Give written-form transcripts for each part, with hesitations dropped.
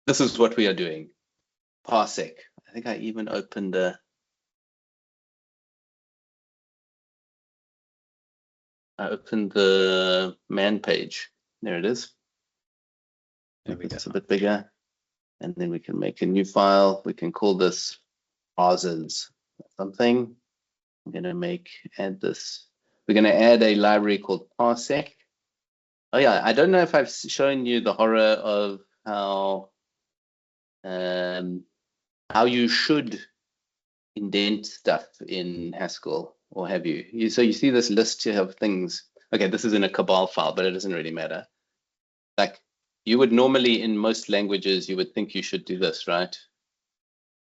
this is what we are doing. Parsec. I think I even opened the man page. There it is. It's a bit bigger. And then we can make a new file. We can call this parsers something. I'm going to add this. We're going to add a library called Parsec. Oh yeah, I don't know if I've shown you the horror of how you should indent stuff in Haskell, or have you? So you see this list here of things. Okay, this is in a Cabal file, but it doesn't really matter. Like you would normally, in most languages, you would think you should do this, right?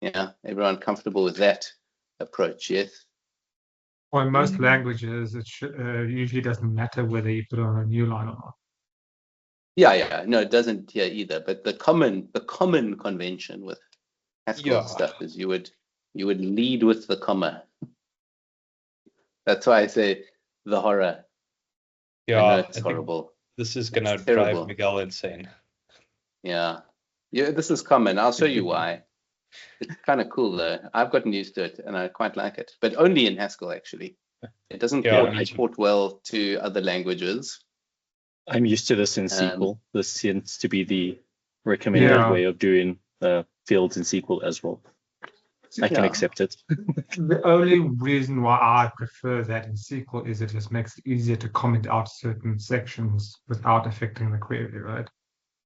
Yeah, everyone comfortable with that approach, yes? Well, in most languages, it usually doesn't matter whether you put it on a new line or not. Yeah, no, it doesn't here either. But the common convention with Haskell stuff is you would lead with the comma. That's why I say the horror. Yeah, I know it's horrible. This is gonna drive Miguel insane. Yeah, this is common. I'll show you why. It's kind of cool though. I've gotten used to it and I quite like it, but only in Haskell actually. It doesn't export well to other languages. I'm used to this in SQL. This seems to be the recommended way of doing fields in SQL as well. I can accept it. The only reason why I prefer that in SQL is it just makes it easier to comment out certain sections without affecting the query, right?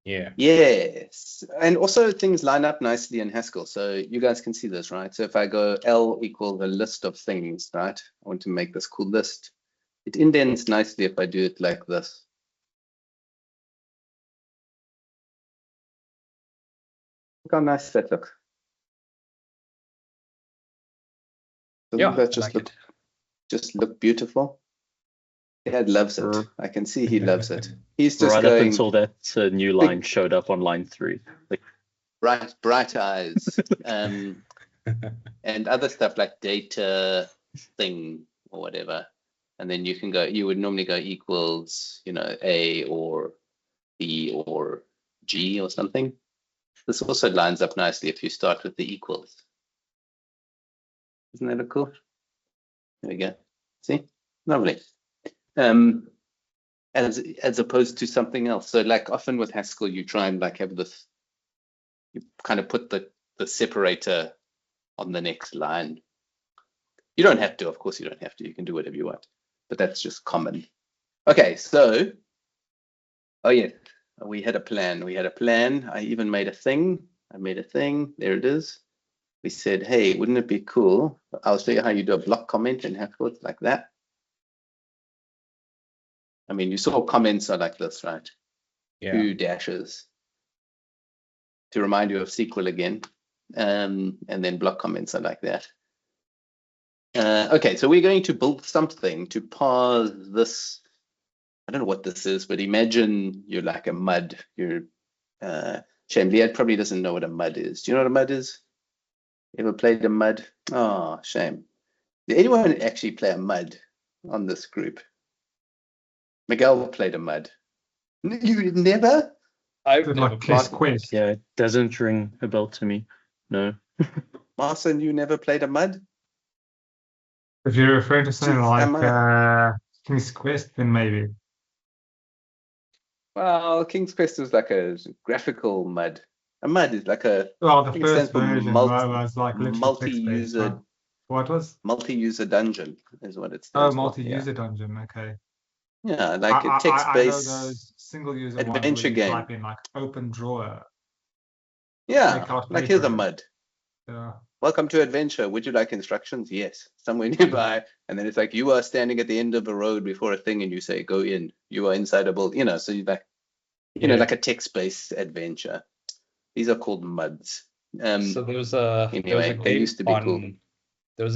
Yeah. Yes. And also things line up nicely in Haskell. So you guys can see this, right? So if I go L equal the list of things, right? I want to make this cool list. It indents nicely if I do it like this. Look how nice that looks. Doesn't that just look beautiful? Dad loves it. I can see he loves it. He's just right going, up until that new line showed up on line 3. Like bright eyes, and other stuff like data thing or whatever. And then you can go. You would normally go equals, A or B or G or something. This also lines up nicely if you start with the equals. Isn't that look cool? There we go. See, lovely. As opposed to something else. So like often with Haskell, you try and like have this, you kind of put the separator on the next line. You don't have to, of course you don't have to, you can do whatever you want, but that's just common. Okay, so, oh yeah, we had a plan. I even made a thing. There it is. We said, hey, wouldn't it be cool? I'll show you how you do a block comment in Haskell like that. I mean, you saw comments are like this, right? Yeah. 2 dashes to remind you of SQL again. And then block comments are like that. Okay, so we're going to build something to parse this. I don't know what this is, but imagine you're like a mud. Shame, Liad probably doesn't know what a mud is. Do you know what a mud is? Ever played a mud? Oh, shame. Did anyone actually play a mud on this group? Miguel played a mud. You never? I've never played Quest. Yeah, it doesn't ring a bell to me. No. Marcin, you never played a mud? If you're referring to something like King's Quest, then maybe. Well, King's Quest was like a graphical mud. A mud is like a. Well, the first version was like multi-user. What was? Multi-user dungeon is what it stands for. Oh, multi-user dungeon. Okay. Yeah, like a text-based I know those single-user adventure ones game. Type in like open drawer. Yeah, like here's a mud. Yeah. Welcome to adventure. Would you like instructions? Yes. Somewhere nearby, and then it's like you are standing at the end of a road before a thing, and you say go in. You are inside a build. So you like, like a text-based adventure. These are called muds. So there was a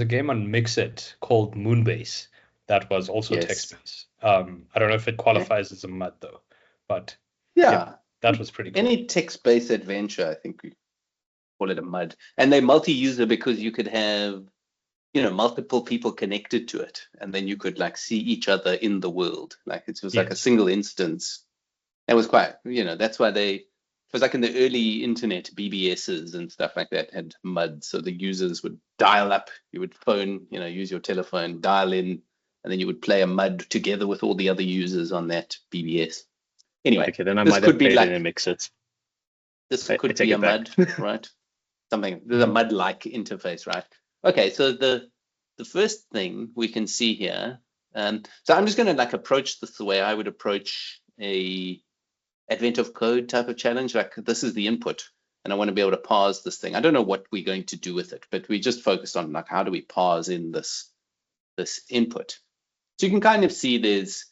game on Mixit called Moonbase that was also text-based. I don't know if it qualifies as a mud though, but that was pretty cool. Any text-based adventure, I think we call it a mud. And they're multi-user because you could have, multiple people connected to it, and then you could like see each other in the world. Like it was like a single instance. It was quite, that's why they because like in the early internet, BBSs and stuff like that had MUD. So the users would dial up, you would phone, use your telephone, dial in, and then you would play a MUD together with all the other users on that BBS. Anyway, okay, then I this might could have be played like, in a Mixit. This I could take be a it back. MUD, right? There's a MUD-like interface, right? Okay, so the first thing we can see here, so I'm just going to like approach this the way I would approach a advent of code type of challenge. Like this is the input, and I want to be able to parse this thing. I don't know what we're going to do with it, but we just focused on like how do we parse in this input. So you can kind of see there's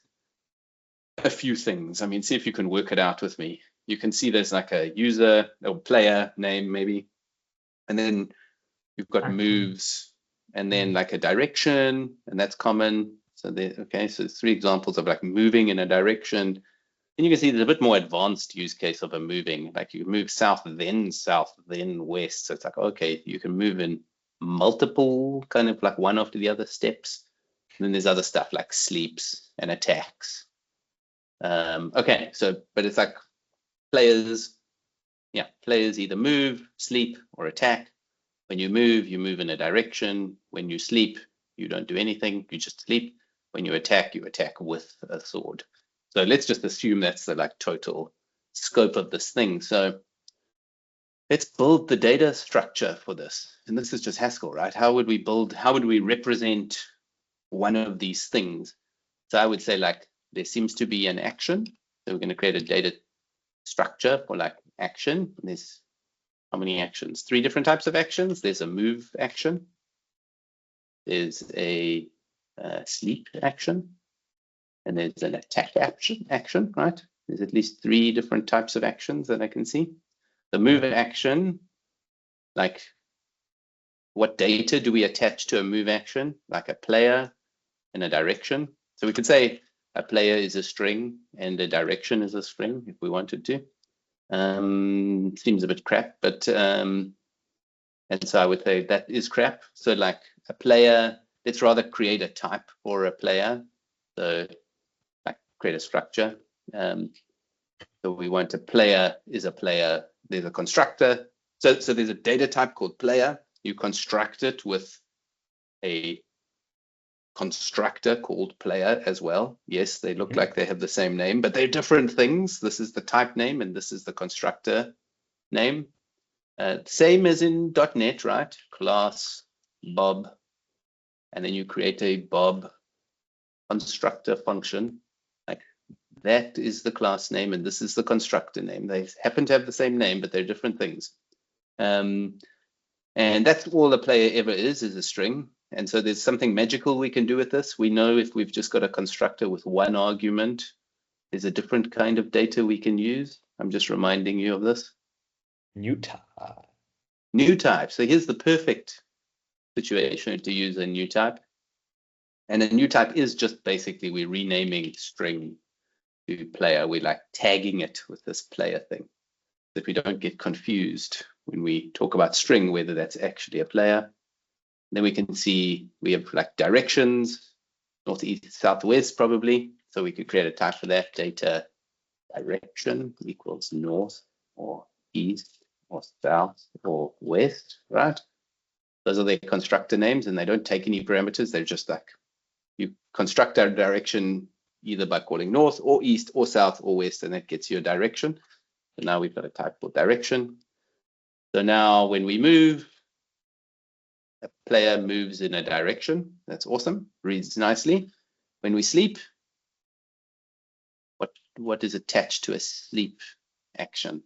a few things. I mean, see if you can work it out with me. You can see there's like a user or player name maybe, and then you've got moves, and then like a direction, and that's common. So there, okay, so 3 examples of like moving in a direction. And you can see there's a bit more advanced use case of a moving, like you move south, then west. So it's like, okay, you can move in multiple kind of like one after the other steps. And then there's other stuff like sleeps and attacks. Okay, so, but it's like players either move, sleep, or attack. When you move in a direction. When you sleep, you don't do anything, you just sleep. When you attack with a sword. So let's just assume that's the like total scope of this thing. So let's build the data structure for this. And this is just Haskell, right? How would we represent one of these things? So I would say like there seems to be an action. So we're going to create a data structure for like action. And there's how many actions? 3 different types of actions. There's a move action. There's a sleep action. And there's an attack action, right? There's at least 3 different types of actions that I can see. The move action, like what data do we attach to a move action? Like a player and a direction. So we could say a player is a string and a direction is a string if we wanted to. Seems a bit crap, but and so I would say that is crap. So like a player, let's rather create a type for a player. So like create a structure. So we want a player is a player. There's a constructor. So there's a data type called player. You construct it with a constructor called player as well. Yes, they look like they have the same name, but they're different things. This is the type name and this is the constructor name. Same as in .NET, right? Class Bob, and then you create a Bob constructor function. Like that is the class name and this is the constructor name. They happen to have the same name, but they're different things. And that's all a player ever is a string. And so there's something magical we can do with this. We know if we've just got a constructor with 1 argument, there's a different kind of data we can use. I'm just reminding you of this. New type. New type. So here's the perfect situation to use a new type. And a new type is just basically we're renaming string to player. We're like tagging it with this player thing, that we don't get confused when we talk about string, whether that's actually a player. Then we can see we have like directions, north, east, southwest probably. So we could create a type for that. Data direction equals north or east or south or west, right? Those are their constructor names and they don't take any parameters. They're just like, you construct a direction either by calling north or east or south or west, and that gets you a direction. So now we've got a type called direction. So now when we move, a player moves in a direction. That's awesome, reads nicely. When we sleep, what is attached to a sleep action?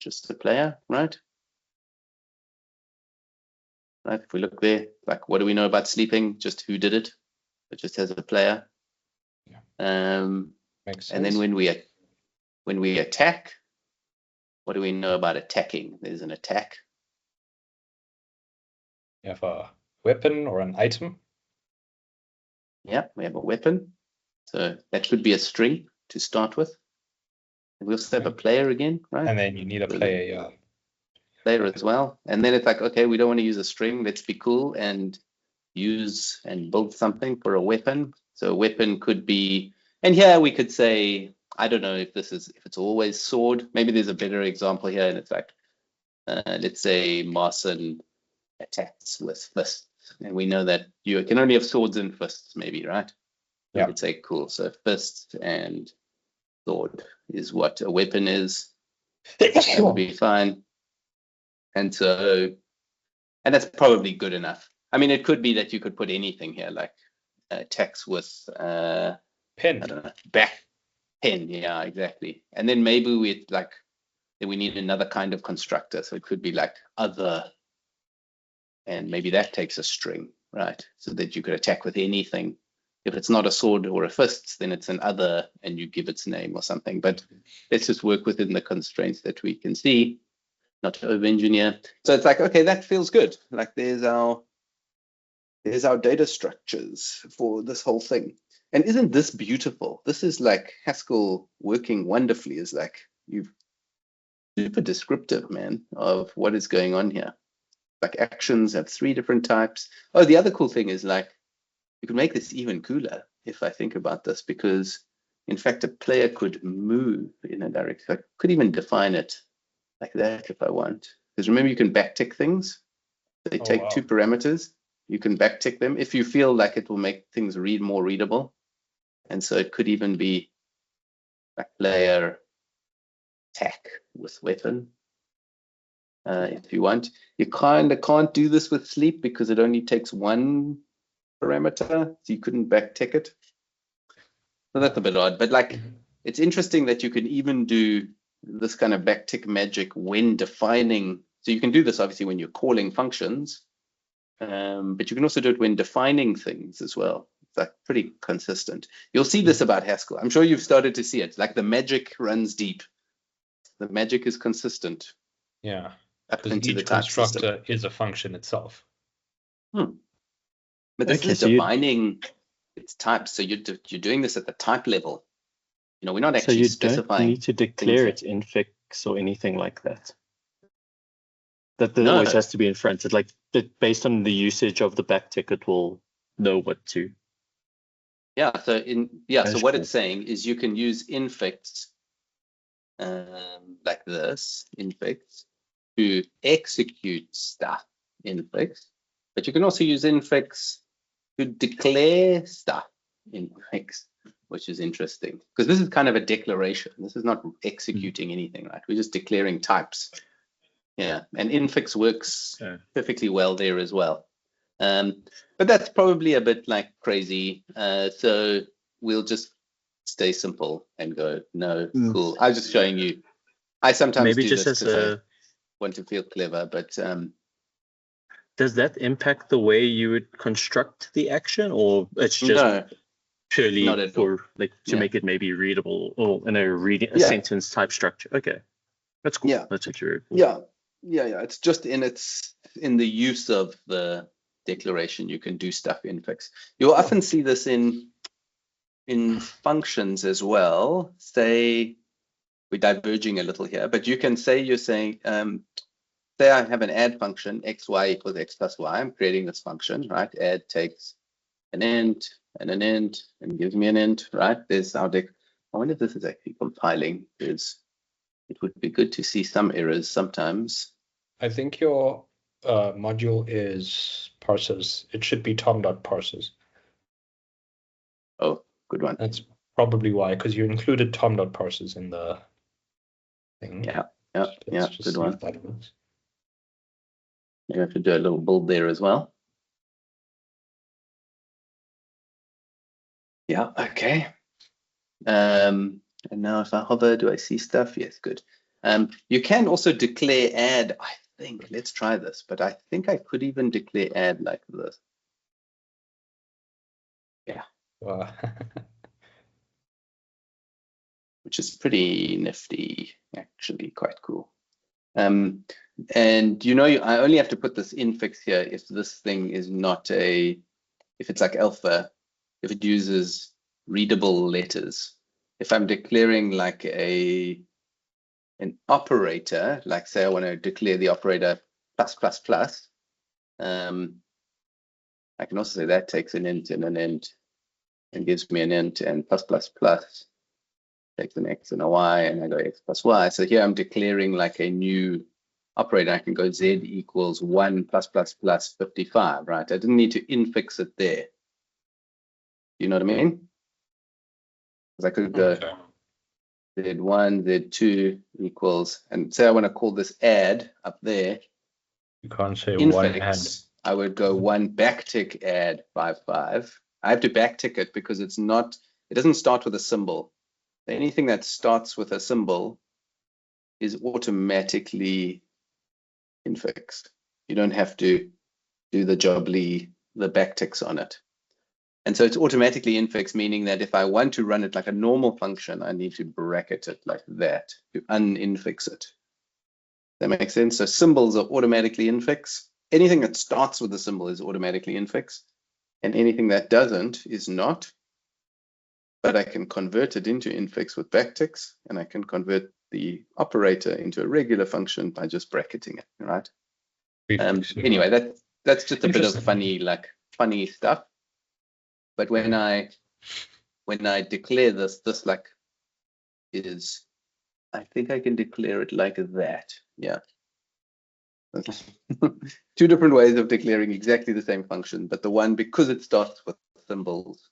Just the player, right? Right, if we look there, like what do we know about sleeping? Just who did it? It just has a player. Yeah. Makes sense. And then when we attack, what do we know about attacking? There's an attack. You have a weapon or an item. Yeah, we have a weapon. So that could be a string to start with. And we also have a player again, right? And then you need a player, yeah. Player as well. And then it's like, okay, we don't want to use a string. Let's be cool and use and build something for a weapon. So a weapon could be, and here we could say I don't know if it's always sword. Maybe there's a better example here, and it's like, let's say Marson attacks with fists, and we know that you can only have swords and fists, maybe, right? We Yeah. could say cool. So fist and sword is what a weapon is. That would be fine. And that's probably good enough. I mean, it could be that you could put anything here, like attacks with pen. I don't know, back pen. Yeah, exactly. And then maybe we need another kind of constructor. So it could be like other, and maybe that takes a string, right? So that you could attack with anything. If it's not a sword or a fist, then it's an other, and you give its name or something. But let's just work within the constraints that we can see, not to over-engineer. So it's like, okay, that feels good. Like there's our data structures for this whole thing. And isn't this beautiful? This is like Haskell working wonderfully. Is like you've super descriptive, man, of what is going on here. Like actions have 3 different types. Oh, the other cool thing is like, you can make this even cooler if I think about this, because in fact, a player could move in a direction. I could even define it like that if I want. Because remember, you can backtick things. They take 2 parameters. You can backtick them if you feel like it will make things more readable. And so it could even be like player attack with weapon. If you want, you kind of can't do this with sleep because it only takes 1 parameter, so you couldn't backtick it. So that's a bit odd, but like it's interesting that you can even do this kind of backtick magic when defining. So you can do this obviously when you're calling functions, but you can also do it when defining things as well. It's like pretty consistent. You'll see this about Haskell. I'm sure you've started to see it. Like the magic runs deep. The magic is consistent. Yeah. Up Because into the each type constructor system. is a function itself. But this is defining its types. So you're doing this at the type level. You know, we're not actually specifying. So you don't need to declare its infix or anything like that. That No. always has to be in front. It's like based on the usage of the backtick, it will know what to. Yeah. So so what cool. it's saying is you can use infix like this, infix, to execute stuff, infix. But you can also use infix to declare stuff, infix, which is interesting because this is kind of a declaration. This is not executing anything, right? We're just declaring types. Yeah, and infix works perfectly well there as well. But that's probably a bit like crazy. So we'll just stay simple and go, no, cool. I was just showing you. I sometimes maybe do just this as I want to feel clever, but does that impact the way you would construct the action, or it's just purely for like to make it maybe readable or in a sentence type structure? Okay, that's cool. Yeah, that's actually really cool. Yeah. It's just in the use of the declaration. You can do stuff infix. You'll often see this in functions as well. Say we're diverging a little here, but you can say you're saying say I have an add function, xy equals x plus y. I'm creating this function, right? Add takes an int and an int and gives me an int, right? There's our I wonder if this is actually compiling, because it would be good to see some errors sometimes. I think your module is parsers. It should be tom.parsers. Oh, good one. That's probably why, because you included tom.parsers in the thing. Yeah, good one. You have to do a little build there as well. Yeah, okay. And now if I hover, do I see stuff? Yes, good. You can also declare add, I think. Let's try this, but I think I could even declare add like this. Yeah. Wow. Which is pretty nifty, actually, quite cool. And you know, I only have to put this infix here if this thing is not if it's like alpha, if it uses readable letters. If I'm declaring like an operator, like say I want to declare the operator plus plus plus, I can also say that takes an int and an int and gives me an int and plus plus plus. takes an x and a y, and I go x plus y. So here I'm declaring like a new operator. I can go z equals 1 plus plus plus 55, right? I didn't need to infix it there. You know what I mean? Because I could go z1, z2 equals, and say I want to call this add up there. You can't say infix, one add. I would go one backtick add 55. I have to backtick it because it's not, it doesn't start with a symbol. Anything that starts with a symbol is automatically infixed. You don't have to do the jobly, the backticks on it. And so it's automatically infixed, meaning that if I want to run it like a normal function, I need to bracket it like that to uninfix it. That makes sense? So symbols are automatically infixed. Anything that starts with a symbol is automatically infixed, and anything that doesn't is not. But I can convert it into infix with backticks, and I can convert the operator into a regular function by just bracketing it, right? Anyway, that's just a bit of funny stuff. But when I declare this like is, I think I can declare it like that. Yeah. Two different ways of declaring exactly the same function, but the one, because it starts with symbols,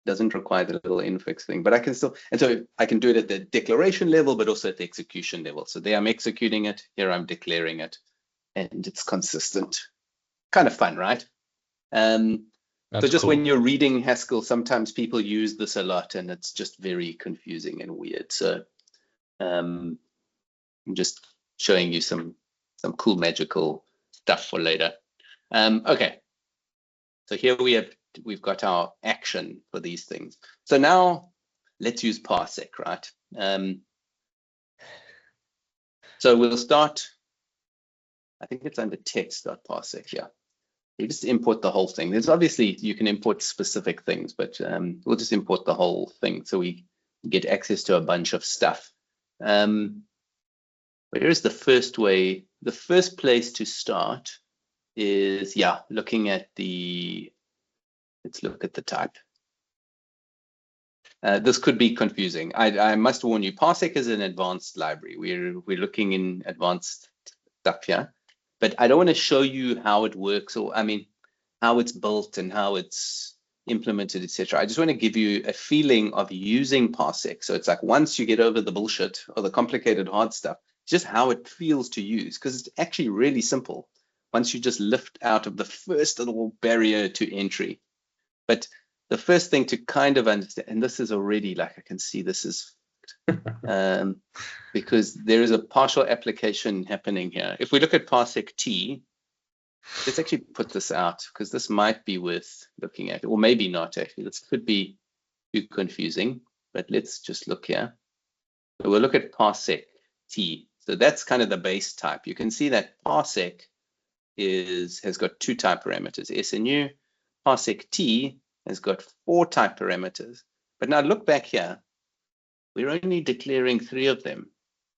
doesn't require the little infix thing, but I can still, and so I can do it at the declaration level, but also at the execution level. So there I'm executing it, here I'm declaring it, and it's consistent. Kind of fun, right? So just cool. When you're reading Haskell, sometimes people use this a lot, and it's just very confusing and weird. So I'm just showing you some cool magical stuff for later. Okay, so here we've got our action for these things. So now let's use Parsec, right? So we'll start, I think it's under text.parsec, yeah. You just import the whole thing. There's obviously, you can import specific things, but we'll just import the whole thing so we get access to a bunch of stuff. But here's the first way. The first place to start is, yeah, looking at the, let's look at the type. This could be confusing. I must warn you, Parsec is an advanced library. We're looking in advanced stuff here, but I don't want to show you how it works, or I mean, how it's built and how it's implemented, etc. I just want to give you a feeling of using Parsec. So it's like once you get over the bullshit or the complicated hard stuff, it's just how it feels to use, because it's actually really simple once you just lift out of the first little barrier to entry. But the first thing to kind of understand, and this is already like, I can see this is, because there is a partial application happening here. If we look at Parsec T, let's actually put this out, because this might be worth looking at, or maybe not actually. This could be too confusing, but let's just look here. So we'll look at Parsec T. So that's kind of the base type. You can see that Parsec has got 2 type parameters, S and U. Parsec T has got 4 type parameters. But now look back here, we're only declaring 3 of them.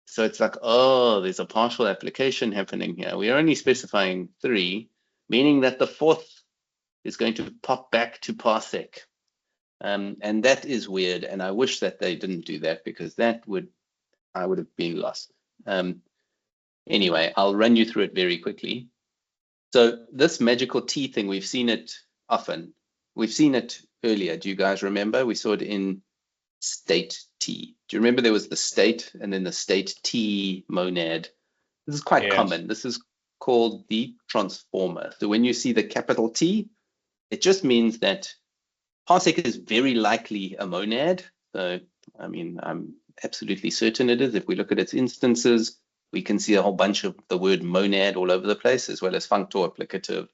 So it's like, oh, there's a partial application happening here. We're only specifying 3, meaning that the 4th is going to pop back to Parsec. And that is weird. And I wish that they didn't do that, because that I would have been lost. Anyway, I'll run you through it very quickly. So this magical T thing, we've seen it often. We've seen it earlier. Do you guys remember? We saw it in state T. Do you remember there was the state and then the state T monad? This is quite common. This is called the transformer. So when you see the capital T, it just means that Parsec is very likely a monad. So, I mean, I'm absolutely certain it is. If we look at its instances, we can see a whole bunch of the word monad all over the place, as well as functor, applicative,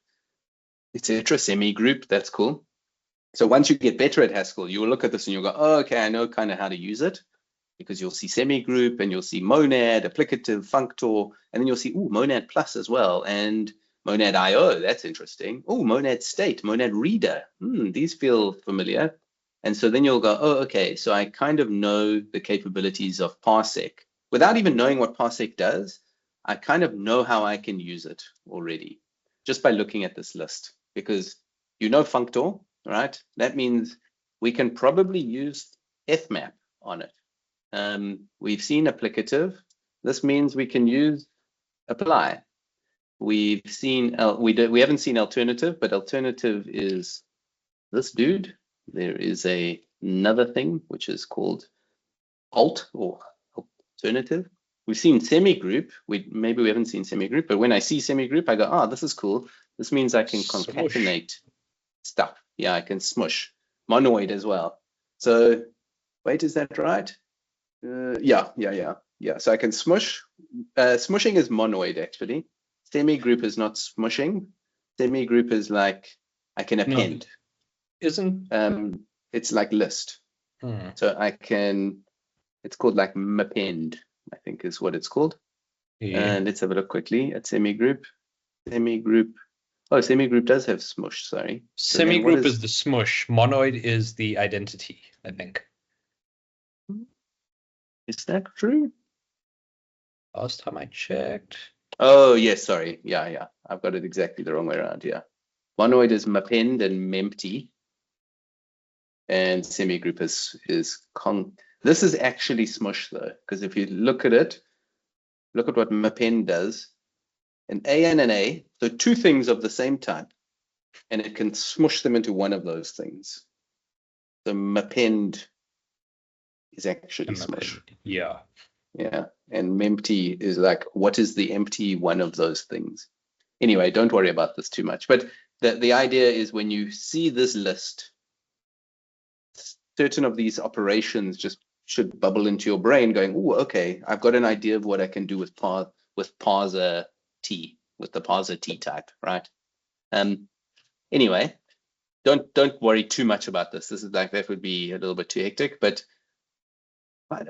etc. Semi-group, that's cool. So once you get better at Haskell, you will look at this and you'll go, oh, okay, I know kind of how to use it, because you'll see semi-group and you'll see monad, applicative, functor, and then you'll see, ooh, monad plus as well, and monad IO, that's interesting. Oh, monad state, monad reader, these feel familiar. And so then you'll go, oh, okay, so I kind of know the capabilities of Parsec. Without even knowing what Parsec does, I kind of know how I can use it already, just by looking at this list, because you know functor, right? That means we can probably use fmap on it. We've seen applicative. This means we can use apply. We've seen, we haven't seen alternative, but alternative is this dude. There is another thing which is called alt or alternative. We've seen semi-group. Maybe we haven't seen semi-group, but when I see semi-group, I go, oh, this is cool. This means I can concatenate stuff. Yeah, I can smush. Monoid as well. So wait, is that right? Yeah. So I can smush. Smushing is monoid actually. Semi-group is not smushing. Semi-group is like I can append. No, it's like list. So I can. It's called like mappend, I think is what it's called. Yeah. And let's have a look quickly at semi-group. Semi-group. Oh, semi-group does have smush. Sorry. Semi-group is the smush. Monoid is the identity, I think. Is that true? Last time I checked. Oh, yes, sorry. Yeah. I've got it exactly the wrong way around, yeah. Monoid is mappend and mempty. And semi-group is this is actually smush though, because if you look at it, look at what mappend does. An A and an A, so two things of the same type, and it can smush them into one of those things. So mappend is actually smush. Yeah. Yeah, and mempty is like, what is the empty one of those things? Anyway, don't worry about this too much. But the idea is when you see this list, certain of these operations just should bubble into your brain going, oh, okay, I've got an idea of what I can do with parser T, with the parser T type, right? Anyway, don't worry too much about this. This is like, that would be a little bit too hectic, but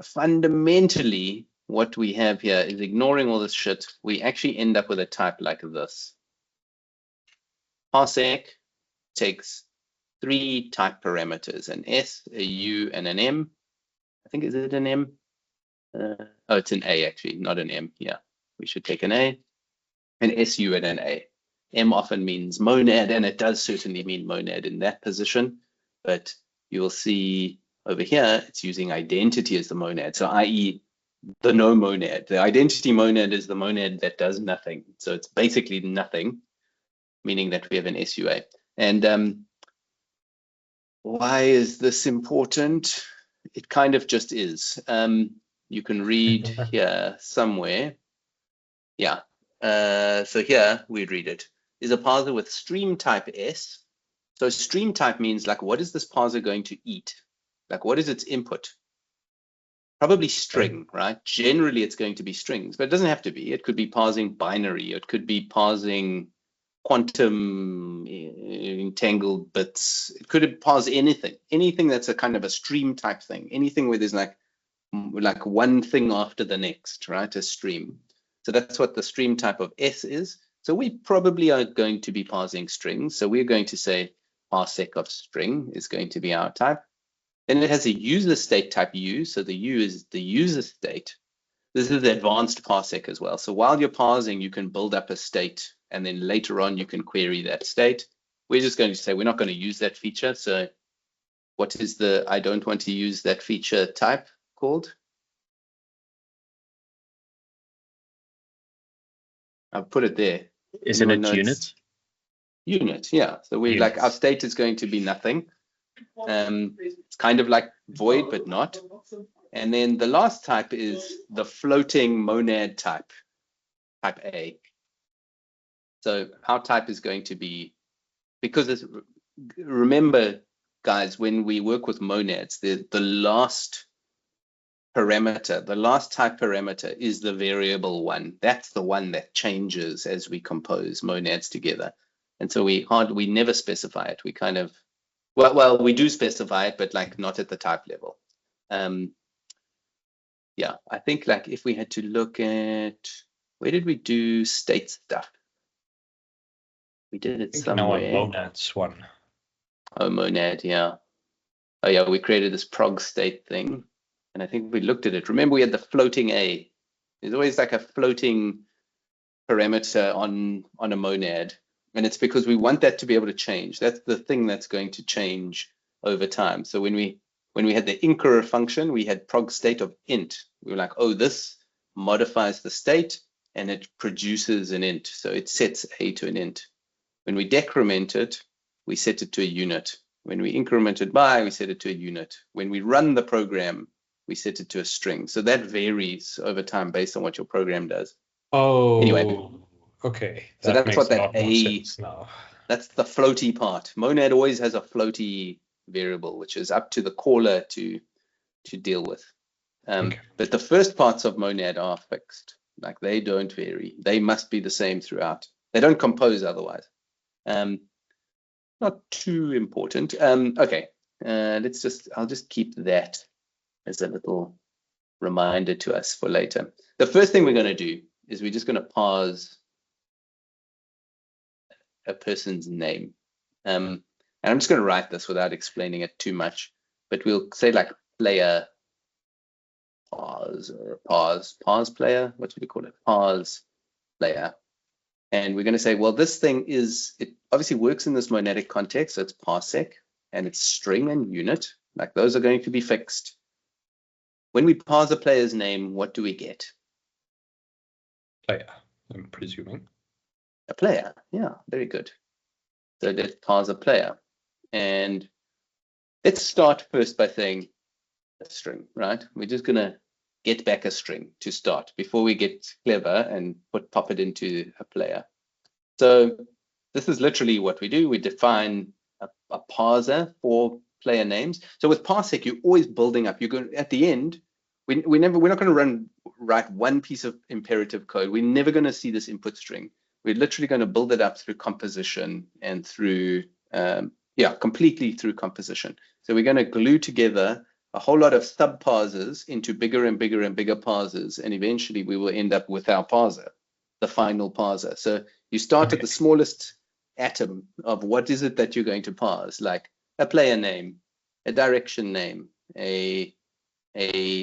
fundamentally, what we have here is ignoring all this shit. We actually end up with a type like this. Parsec takes 3 type parameters, an S, a U, and an M. I think, is it an M? Oh, it's an A actually, not an M. Yeah, we should take an A, an SU, and an A. M often means monad, and it does certainly mean monad in that position, but you will see over here, it's using identity as the monad. So i.e. the no monad. The identity monad is the monad that does nothing. So it's basically nothing, meaning that we have an SUA. And why is this important? It kind of just is. You can read here somewhere. Yeah. So here we read it. Is a parser with stream type S. So stream type means like, what is this parser going to eat? Like, what is its input? Probably string, right? Generally, it's going to be strings, but it doesn't have to be. It could be parsing binary. It could be parsing quantum entangled bits. It could parse anything that's a kind of a stream type thing. Anything where there's like one thing after the next, right? A stream. So that's what the stream type of S is. So we probably are going to be parsing strings. So we're going to say parsec of string is going to be our type. Then it has a user state type U. So the U is the user state. This is the advanced parsec as well. So while you're parsing, you can build up a state, and then later on you can query that state. We're just going to say we're not going to use that feature. So what is the I don't want to use that feature type called? I've put it there. Isn't it unit? Unit, yeah. So we like our state is going to be nothing. It's kind of like void, but not. And then the last type is the floating monad type, type A. So our type is going to be, because remember, guys, when we work with monads, the last parameter, the last type parameter is the variable one. That's the one that changes as we compose monads together. And so we never specify it. We kind of, well, we do specify it, but like not at the type level. Yeah, I think like if we had to look at, where did we do state stuff? We did it somewhere. No, monads one. Oh, monad, yeah. Oh yeah, we created this prog state thing, and I think we looked at it. Remember, we had the floating A. There's always like a floating parameter on a monad, and it's because we want that to be able to change. That's the thing that's going to change over time. So when When we had the inker function, we had prog state of int. We were like, oh, this modifies the state and it produces an int. So it sets a to an int. When we decrement it, we set it to a unit. When we increment it by, we set it to a unit. When we run the program, we set it to a string. So that varies over time based on what your program does. Oh, anyway, okay. So that's what that a now. That's the floaty part. Monad always has a floaty variable, which is up to the caller to deal with. Okay. But the first parts of Monad are fixed. Like they don't vary. They must be the same throughout. They don't compose otherwise. Not too important. Okay, I'll just keep that as a little reminder to us for later. The first thing we're going to do is we're just going to parse a person's name. And I'm just going to write this without explaining it too much, but we'll say like player parse or parse player. What do we call it? Parse player. And we're going to say, well, this thing it obviously works in this monadic context. So it's parsec and it's string and unit. Like those are going to be fixed. When we parse a player's name, what do we get? Player, I'm presuming. A player. Yeah, very good. So let's parse a player. And let's start first by saying a string, right? We're just going to get back a string to start before we get clever and pop it into a player. So this is literally what we do. We define a parser for player names. So with Parsec, you're always building up. You're going at the end. We're not going to write one piece of imperative code. We're never going to see this input string. We're literally going to build it up through composition and through completely through composition. So we're going to glue together a whole lot of sub parsers into bigger and bigger and bigger parsers, and eventually we will end up with our parser, the final parser. So you start at the smallest atom of what is it that you're going to parse, like a player name, a direction name, a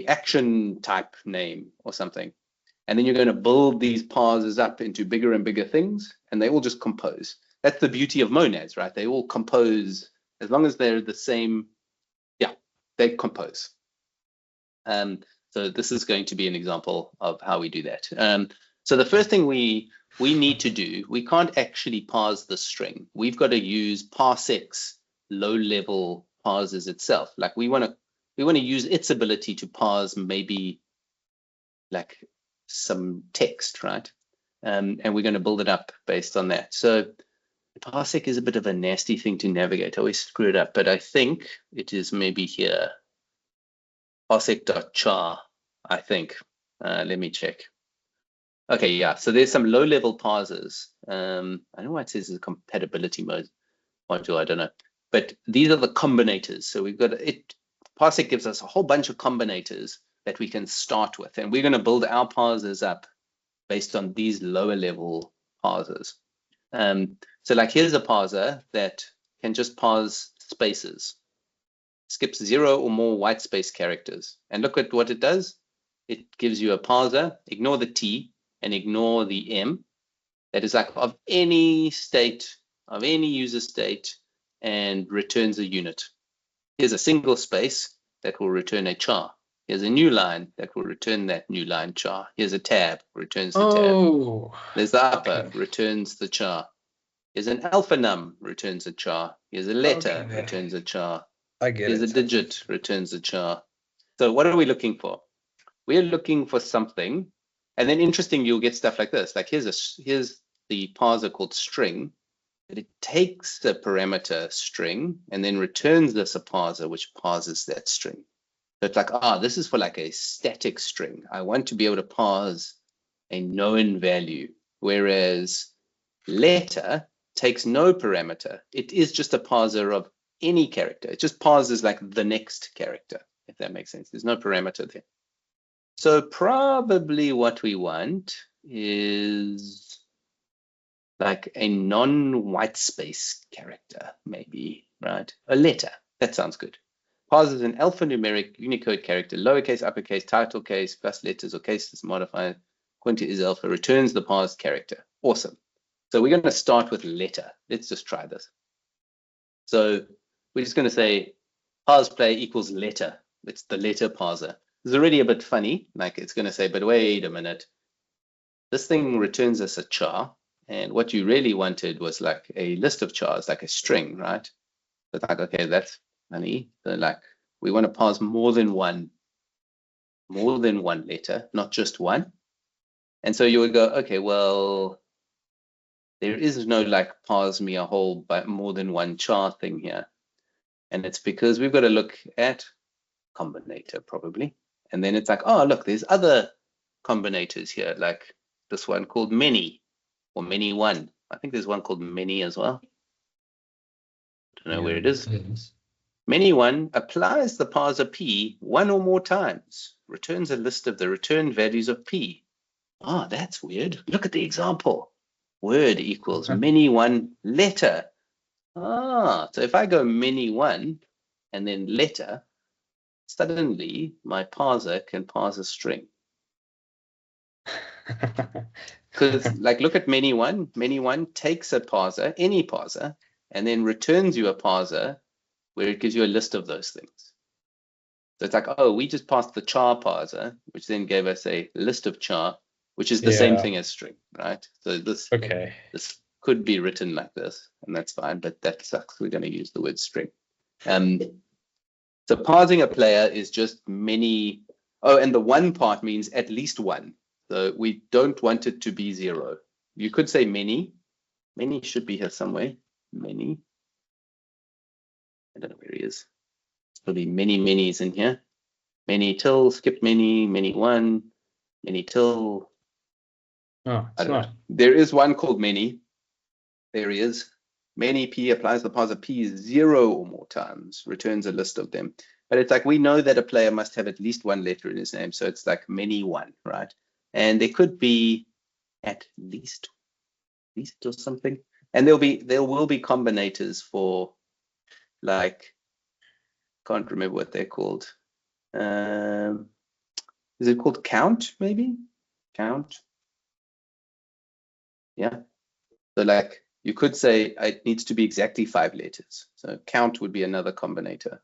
action type name or something. And then you're going to build these parsers up into bigger and bigger things, and they all just compose. That's the beauty of monads, right? They all compose as long as they're the same. Yeah, they compose. So this is going to be an example of how we do that. So the first thing we need to do, we can't actually parse the string. We've got to use Parsec's low-level parsers itself. Like we want to use its ability to parse maybe like some text, right? And we're going to build it up based on that. So Parsec is a bit of a nasty thing to navigate. I always screw it up, but I think it is maybe here. Parsec.char, I think. Let me check. Okay, yeah. So there's some low-level parsers. I don't know why it says it's a compatibility module. I don't know. But these are the combinators. So we've got it. Parsec gives us a whole bunch of combinators that we can start with, and we're going to build our parsers up based on these lower-level parsers. So like here's a parser that can just parse spaces, skips 0 or more white space characters. And look at what it does. It gives you a parser, ignore the T and ignore the M. That is like of any state, of any user state, and returns a unit. Here's a single space that will return a char. Here's a new line that will return that new line char. Here's a tab, returns the tab. There's the upper, returns the char. Here's an alpha num, returns a char. Here's a letter, returns a char. Here's a digit, returns a char. So what are we looking for? We're looking for something, and then interesting, you'll get stuff like this. Like here's the parser called string, but it takes the parameter string and then returns this a parser which parses that string. So it's like, this is for like a static string. I want to be able to parse a known value, whereas letter takes no parameter. It is just a parser of any character. It just parses like the next character, if that makes sense. There's no parameter there. So probably what we want is like a non-white space character, maybe, right? A letter. That sounds good. Parses an alphanumeric Unicode character, lowercase, uppercase, title case, plus letters or cases modified, according to is alpha, returns the parsed character. Awesome. So we're going to start with letter. Let's just try this. So we're just going to say parse player equals letter. It's the letter parser. It's already a bit funny. Like it's going to say, but wait a minute. This thing returns us a char. And what you really wanted was like a list of chars, like a string, right? But like, okay, that's funny. So like we want to parse more than one letter, not just one. And so you would go, okay, well, there is no like parse me a whole but more than one char thing here. And it's because we've got to look at combinator probably. And then it's like, oh, look, there's other combinators here, like this one called many or many one. I think there's one called many as well. Don't know where it is. Many one applies the parser p one or more times, returns a list of the return values of p. Oh, that's weird. Look at the example. Word equals many one letter. Ah, so if I go many one and then letter, suddenly my parser can parse a string. Because like look at many one takes a parser, any parser, and then returns you a parser where it gives you a list of those things. So it's like, oh, we just passed the char parser, which then gave us a list of char, which is the same thing as string, right? So this could be written like this, and that's fine, but that sucks. We're going to use the word string. So parsing a player is just many. Oh, and the one part means at least one. So we don't want it to be 0. You could say many. Many should be here somewhere. Many. I don't know where he is. It's probably many minis in here. Many till, skip many, many one, many till. Oh, it's not. There is one called many. There he is. Many p applies the parser p 0 or more times, returns a list of them. But it's like we know that a player must have at least one letter in his name. So it's like many one, right? And there could be at least or something. And there will be combinators for like, can't remember what they're called. Is it called count maybe? Count. Yeah. So like you could say it needs to be exactly 5 letters. So count would be another combinator,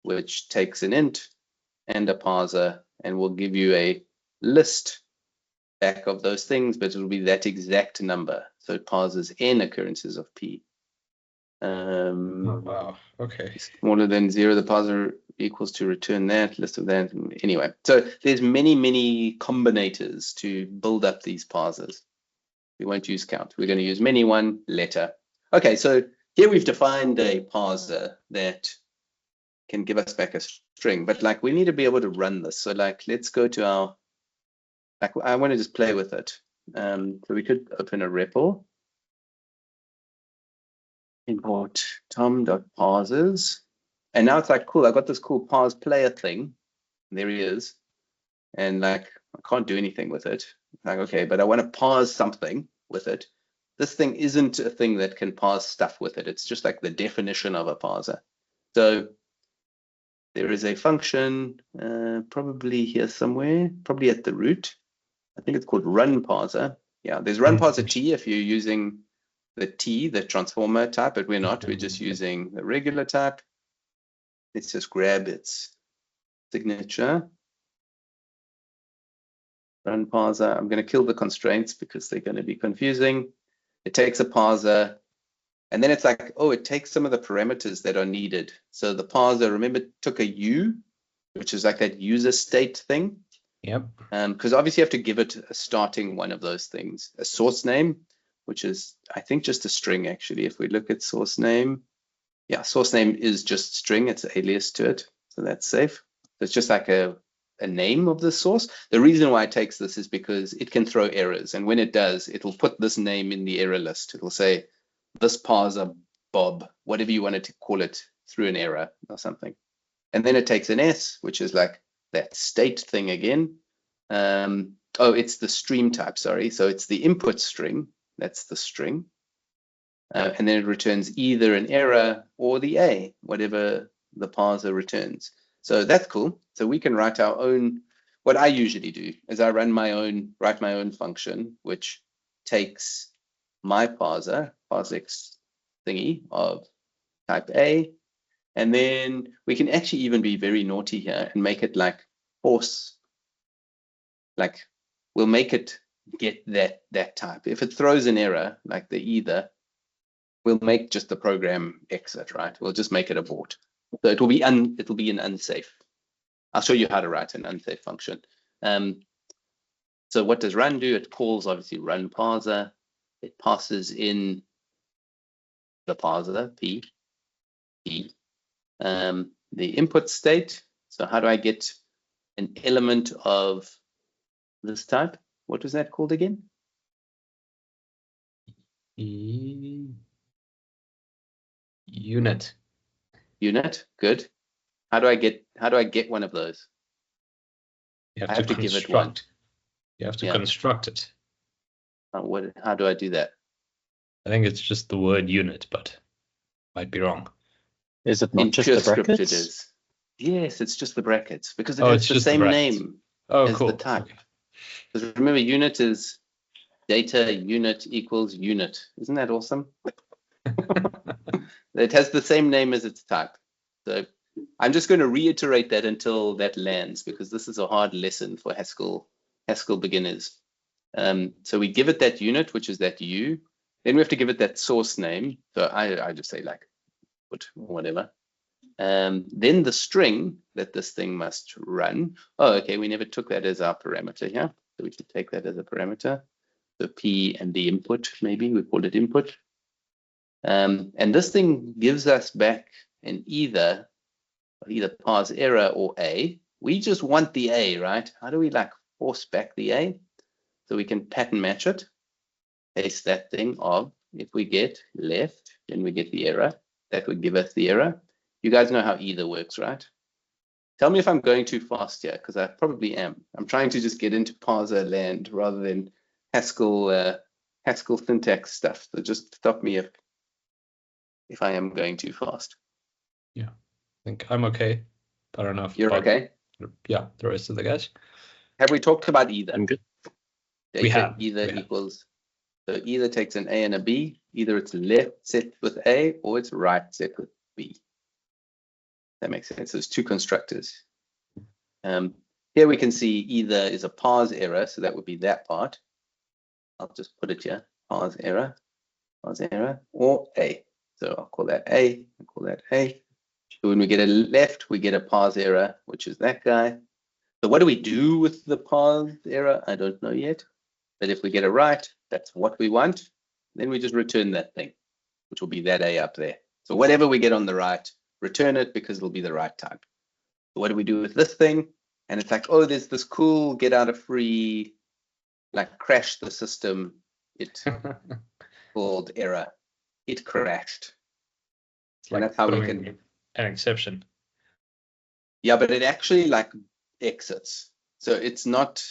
which takes an int and a parser and will give you a list back of those things, but it will be that exact number. So it parses n occurrences of p. Oh, wow. Okay. Smaller than 0, the parser equals to return that list of that. Anyway, so there's many combinators to build up these parsers. We won't use count. We're going to use many one letter. Okay, so here we've defined a parser that can give us back a string, but like we need to be able to run this. So like let's go to our, like I want to just play with it. So we could open a REPL. Import tom.parsers. And now it's like, cool, I got this cool parse player thing. There he is. And like, I can't do anything with it. Like, okay, but I want to parse something with it. This thing isn't a thing that can parse stuff with it. It's just like the definition of a parser. So there is a function, probably here somewhere, probably at the root. I think it's called run parser. Yeah, there's run parser T if you're using the T, the transformer type, but we're not. We're just using the regular type. Let's just grab its signature. Run parser. I'm going to kill the constraints because they're going to be confusing. It takes a parser, and then it's like, oh, it takes some of the parameters that are needed. So the parser, remember, took a U, which is like that user state thing. Yep. Because obviously you have to give it a starting one of those things, a source name, which is, I think, just a string, actually. If we look at source name, yeah, source name is just string. It's an alias to it, so that's safe. So it's just like a name of the source. The reason why it takes this is because it can throw errors, and when it does, it will put this name in the error list. It will say, this parser Bob, whatever you wanted to call it, threw an error or something. And then it takes an S, which is like that state thing again. Oh, it's the stream type, sorry. So it's the input string. That's the string. And then it returns either an error or the A, whatever the parser returns. So that's cool. So we can write our own. What I usually do is I write my own function, which takes my parsec thingy of type A, And then we can actually even be very naughty here and make it like force, like we'll make it get that type. If it throws an error, like the either, we'll make just the program exit, right? We'll just make it abort. So it'll be an unsafe. I'll show you how to write an unsafe function. So what does run do? It calls obviously run parser. It passes in the parser p. The input state. So how do I get an element of this type? What was that called again? Unit. Unit. Good. How do I get one of those? You have to give it one. You have to construct it. How do I do that? I think it's just the word unit, but might be wrong. Is it not just the brackets? It is. Yes, it's just the brackets because it has the same name as the type. Okay. Because remember, unit is data unit equals unit. Isn't that awesome? It has the same name as its type. So I'm just going to reiterate that until that lands, because this is a hard lesson for Haskell beginners. So we give it that unit, which is that U. Then we have to give it that source name. So I just say like put whatever. Then the string that this thing must run. Oh, okay, we never took that as our parameter here. So we should take that as a parameter. So P and the input, maybe we call it input. And this thing gives us back an either parse error or A. We just want the A, right? How do we like force back the A? So we can pattern match it. Paste that thing of, if we get left, then we get the error. That would give us the error. You guys know how either works, right? Tell me if I'm going too fast here, because I probably am. I'm trying to just get into parser land rather than Haskell syntax stuff. So just stop me if I am going too fast. Yeah, I think I'm okay. I don't know if you're okay. Yeah, the rest of the guys. Have we talked about either? I'm good. We have. Either equals. So either takes an A and a B. Either it's left set with A or it's right set with B. That makes sense. There's two constructors. Here we can see either is a parse error, so that would be that part. I'll just put it here. Parse error, or A. So I'll call that A. I'll call that A. So when we get a left, we get a parse error, which is that guy. So what do we do with the parse error? I don't know yet. But if we get a right, that's what we want. Then we just return that thing, which will be that A up there. So whatever we get on the right, return it because it'll be the right type. So what do we do with this thing? And it's like, oh, there's this cool get out of free, like crash the system. It called error. It crashed. It's like, and that's how we can an exception. Yeah, but it actually like exits. So it's not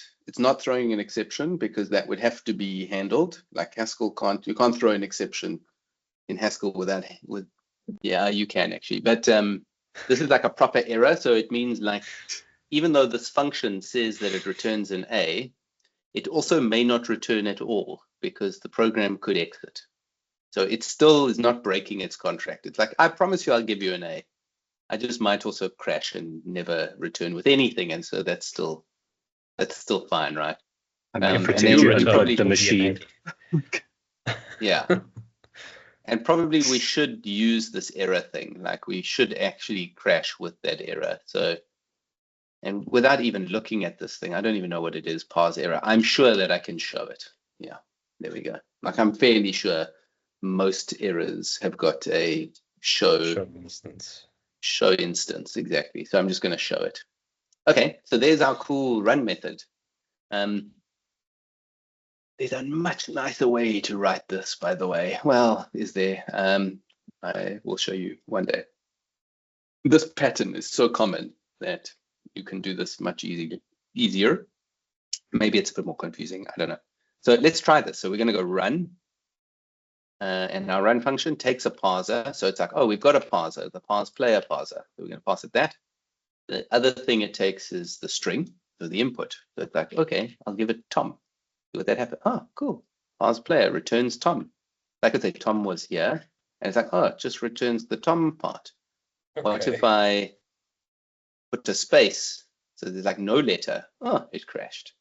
throwing an exception because that would have to be handled. Like Haskell you can't throw an exception in Haskell yeah, you can actually, but this is like a proper error. So it means like, even though this function says that it returns an A, it also may not return at all because the program could exit. So it still is not breaking its contract. It's like, I promise you I'll give you an A. I just might also crash and never return with anything. And so that's still fine, right? And then you unplug the machine. Yeah. And probably we should use this error thing. Like we should actually crash with that error. So, and without even looking at this thing, I don't even know what it is, parse error. I'm sure that I can show it. Yeah, there we go. Like I'm fairly sure most errors have got a show instance. Show instance, exactly. So I'm just going to show it. Okay, so there's our cool run method. There's a much nicer way to write this, by the way. Well, is there? I will show you one day. This pattern is so common that you can do this much easier. Maybe it's a bit more confusing. I don't know. So let's try this. So we're going to go run. And our run function takes a parser. So it's like, oh, we've got a parser, the parse player parser. So we're going to pass it that. The other thing it takes is the string, so the input. So it's like, okay, I'll give it Tom. Would that happen? Oh, cool. Parse player returns Tom. Like I say, Tom was here. And it's like, oh, it just returns the Tom part. What if I put a space? So there's like no letter. Oh, it crashed.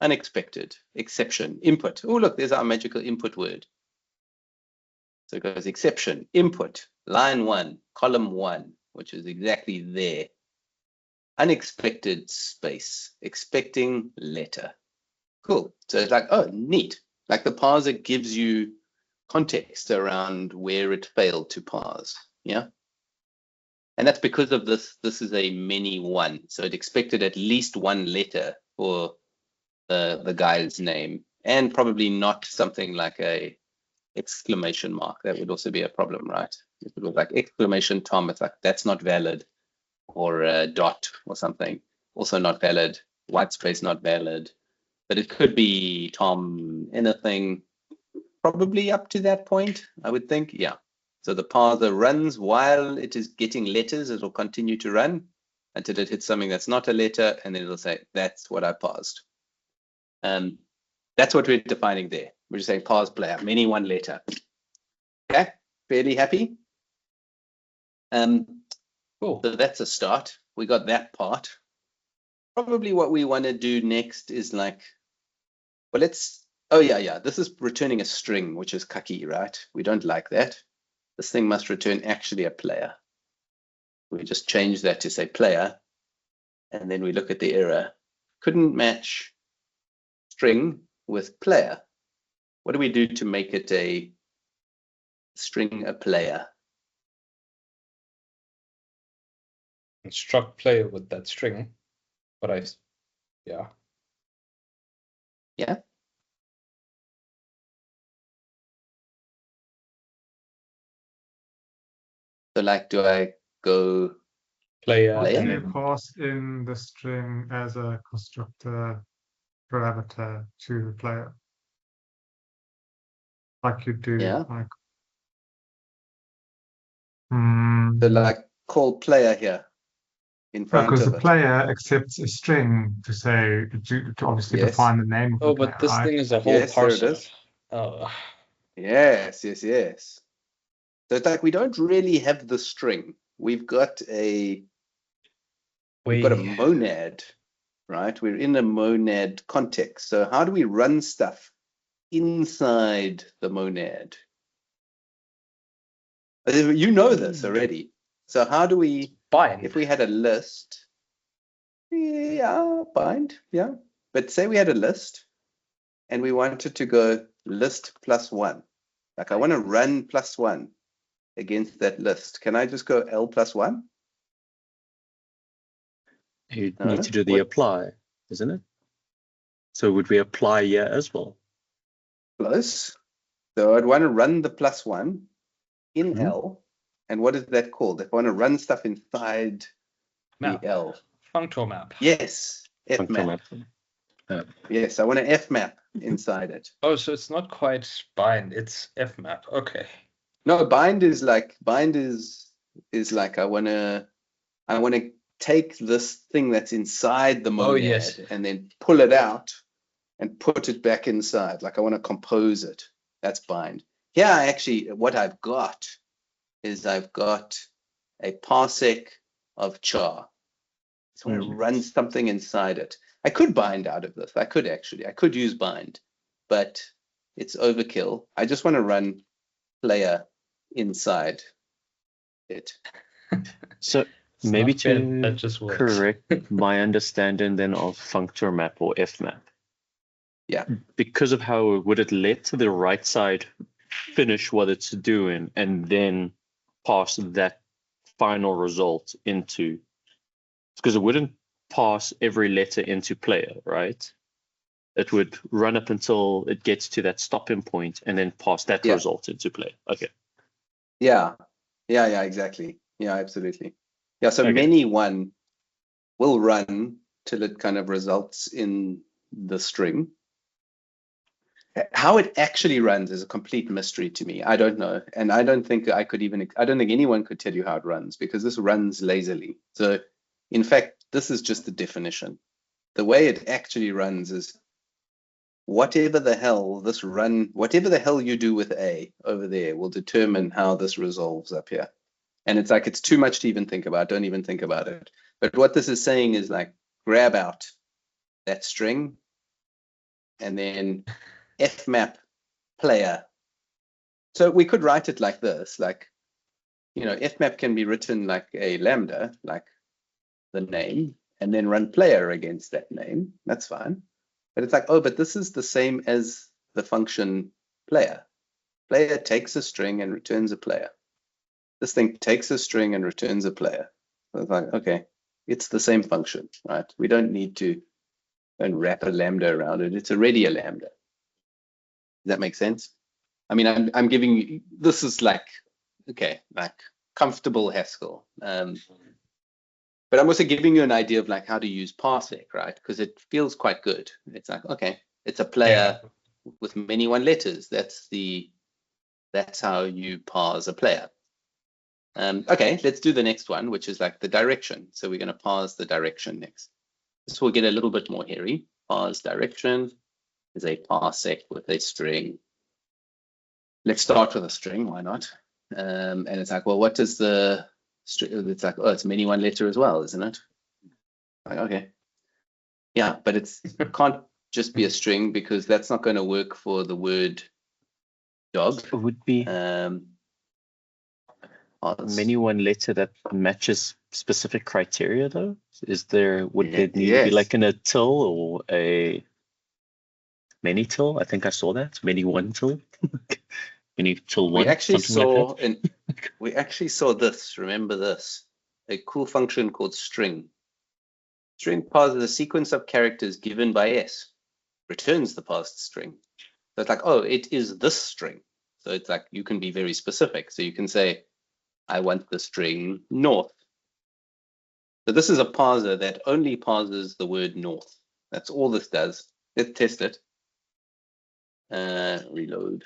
Unexpected, exception, input. Oh, look, there's our magical input word. So it goes exception, input, line 1, column 1, which is exactly there. Unexpected space, expecting letter. Cool. So it's like, oh, neat. Like the parser gives you context around where it failed to parse. Yeah. And that's because of this. This is a many one. So it expected at least one letter for the guy's name, and probably not something like a exclamation mark. That would also be a problem, right? If it was like exclamation Tom, it's like that's not valid, or a dot or something, also not valid. White space not valid, but it could be Tom anything, probably up to that point, I would think. Yeah. So the parser runs while it is getting letters. It will continue to run until it hits something that's not a letter, and then it'll say that's what I parsed. That's what we're defining there. We're just saying parse player, many one letter. Okay, fairly happy. Cool. So that's a start. We got that part. Probably what we want to do next is like, well, oh yeah, this is returning a string, which is cucky, right? We don't like that. This thing must return actually a player. We just change that to say player, and then we look at the error. Couldn't match string with player. What do we do to make it a string a player? Construct player with that string, but yeah. So like, do I go player? Do you pass in the string as a constructor parameter to the player? Like you do, like. So like call player here in front because of the player accepts a string to say to obviously define the name of the player. But this right? thing is a whole parser. There it is. Oh. Yes. So it's like we don't really have the string. We've got a monad, right? We're in a monad context. So how do we run stuff inside the monad? You know this already. So how do we bind? If we had a list, bind, But say we had a list and we wanted to go list +1. Like I want to run +1 against that list. Can I just go L +1? You need to do the apply, isn't it? So would we apply here as well? Close. So I'd want to run the +1 in L. And what is that called? If I want to run stuff inside the L. Functor map. Yes. F map. Yes, I want to F map inside it. Oh, so it's not quite bind, it's F map. Okay. No, bind is like I want to take this thing that's inside the monad and then pull it out and put it back inside. Like I want to compose it. That's bind. Here, actually, what I've got is I've got a parsec of char. So I run something inside it. I could bind out of this. I could use bind, but it's overkill. I just want to run player inside it. So maybe to correct my understanding then of functor map or F map. Yeah. Because of how would it let the right side finish what it's doing and then pass that final result into, because it wouldn't pass every letter into player, right? It would run up until it gets to that stopping point and then pass that result into player. Okay. Yeah, exactly. Yeah, absolutely. Yeah, so many one will run till it kind of results in the string. How it actually runs is a complete mystery to me. I don't know. And I don't think I don't think anyone could tell you how it runs, because this runs lazily. So in fact, this is just the definition. The way it actually runs is whatever the hell you do with A over there will determine how this resolves up here. And it's like, it's too much to even think about. Don't even think about it. But what this is saying is like, grab out that string and then fmap player. So we could write it like this, like, fmap can be written like a lambda, like the name, and then run player against that name. That's fine. But it's like, oh, but this is the same as the function player. Player takes a string and returns a player. This thing takes a string and returns a player. So it's like, okay, it's the same function, right? We don't need to wrap a lambda around it. It's already a lambda. Does that make sense? I mean, I'm giving you, this is like, okay, like comfortable Haskell. But I'm also giving you an idea of like how to use Parsec, right? Because it feels quite good. It's like, okay, it's a player with many one letters. That's how you parse a player. Okay, let's do the next one, which is like the direction. So we're going to parse the direction next. This will get a little bit more hairy. Parse direction is a parsec with a string. Let's start with a string, why not? And it's like, well, what does the string? It's like, oh, it's many one letter as well, isn't it? Like, okay, yeah, but it can't just be a string because that's not going to work for the word dog. It would be many one letter that matches specific criteria, though. Would there need to be like a till or a many till? I think I saw that many one till. Many till one. We actually saw this. Remember this? A cool function called string. String parses a sequence of characters given by s, returns the parsed string. So it's like, oh, it is this string. So it's like you can be very specific. So you can say, I want the string north. So this is a parser that only parses the word north. That's all this does. Let's test it. Reload.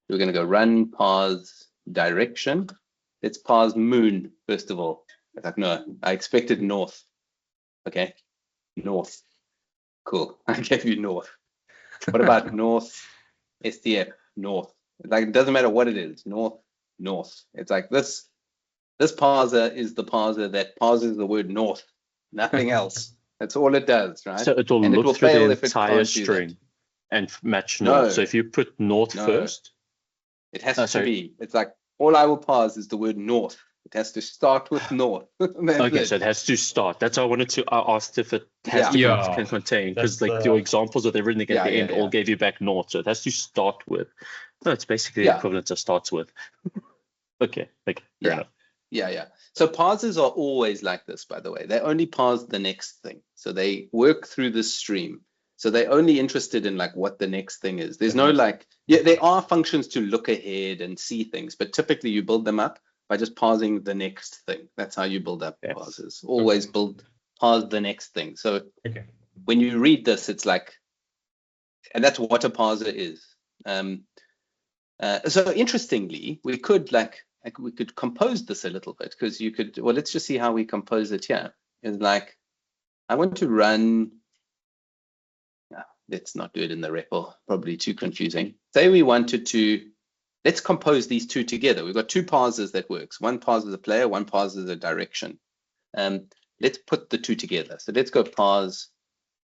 We're going to go run parse direction. Let's parse moon first of all. It's like, no, I expected north. Okay, north. Cool. I gave you north. What about north? STF, north. Like, it doesn't matter what it is. North, north. It's like this parser is the parser that parses the word north, nothing else. That's all it does, right? So it will look through the entire string and match north. No. So if you put north first, it has to be. It's like all I will parse is the word north. It has to start with north. Okay, so it has to start. That's why I wanted to ask if it has to can contain, because like your examples with everything at the end all gave you back north. So it has to start with. No, it's basically the equivalent of starts with. Okay, fair enough. Yeah. So parsers are always like this, by the way. They only parse the next thing. So they work through this stream. So they're only interested in like what the next thing is. There's no like, there are functions to look ahead and see things, but typically you build them up by just parsing the next thing. That's how you build up parsers. Always parse the next thing. So when you read this, it's like, and that's what a parser is. So interestingly, we could compose this a little bit, because you could, well, let's just see how we compose it here. It's like, I want to run, let's not do it in the REPL, probably too confusing. Say we wanted to, let's compose these two together. We've got two parsers that works. One parses a player, one parses a direction. Let's put the two together. So let's go parse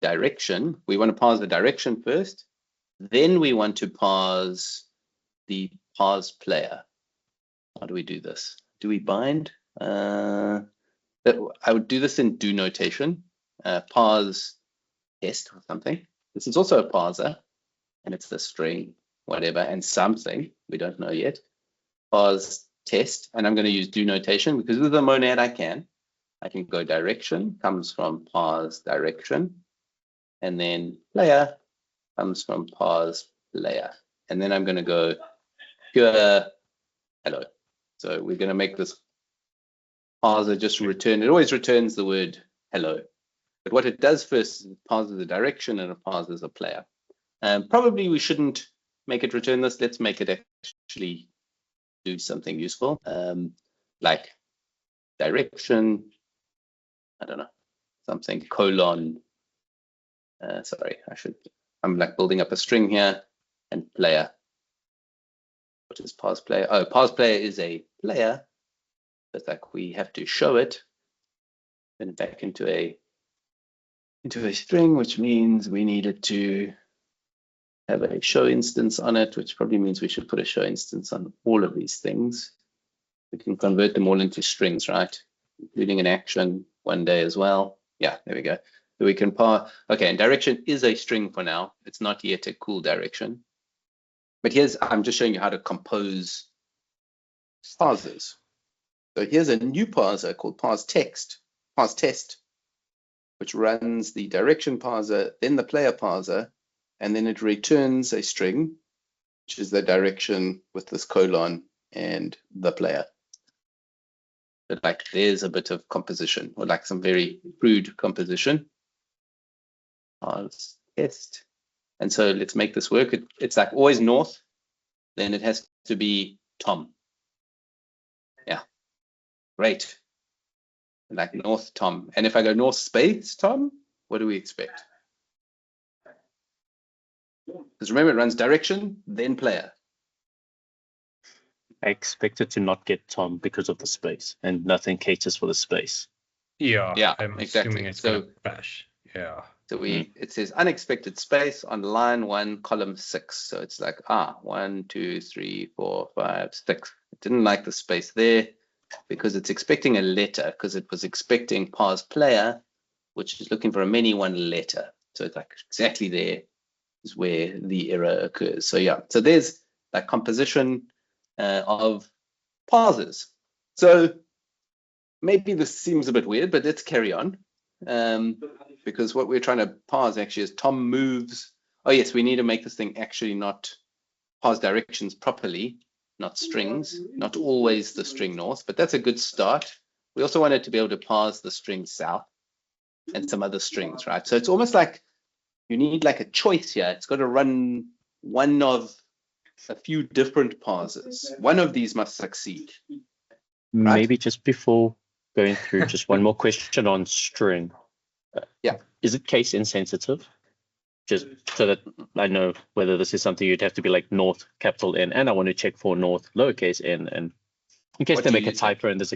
direction. We want to parse the direction first. Then we want to parse the parse player. How do we do this? Do we bind? I would do this in do notation, parse test or something. This is also a parser, and it's the string, whatever, and something, we don't know yet. Parse test, and I'm going to use do notation because with the monad I can go direction, comes from parse direction, and then player comes from parse player. And then I'm going to go pure hello. So we're going to make this parser just return. It always returns the word hello. But what it does first is it parses the direction and it parses a player. Probably we shouldn't make it return this. Let's make it actually do something useful, like direction. I don't know, something colon. Sorry, I'm like building up a string here, and player. What is parse player? Oh, parse player is a player It's like we have to show it, then back into a string, which means we need it to have a show instance on it, which probably means we should put a show instance on all of these things. We can convert them all into strings, right? Including an action one day as well. Yeah, there we go. So we can parse. Okay, and direction is a string for now. It's not yet a cool direction. But I'm just showing you how to compose parsers. So here's a new parser called parse test, which runs the direction parser, then the player parser, and then it returns a string, which is the direction with this colon and the player. But like there's a bit of composition, or like some very crude composition. Parse test. And so let's make this work. It's like always north, then it has to be Tom. Yeah, great. Like north Tom. And if I go north space Tom, what do we expect? Because remember, it runs direction, then player. I expect it to not get Tom because of the space, and nothing caters for the space. Yeah, I'm assuming it's going to crash. Yeah. So it says unexpected space on line 1, column 6. So it's like 1, 2, 3, 4, 5, 6. It didn't like the space there because it's expecting a letter, because it was expecting parse player, which is looking for a many one letter. So it's like exactly there is where the error occurs. So yeah, so there's that composition of parsers. So maybe this seems a bit weird, but let's carry on. Because what we're trying to parse actually is Tom moves. Oh yes, we need to make this thing actually not parse directions properly, not strings, not always the string north, but that's a good start. We also want it to be able to parse the string south and some other strings, right? So it's almost like you need like a choice here. It's got to run one of a few different parsers. One of these must succeed. Right? Maybe just before going through, just one more question on string. Yeah. Is it case insensitive? Just so that I know whether this is something you'd have to be like north capital N, and I want to check for north lowercase n, and in case they make a typo and there's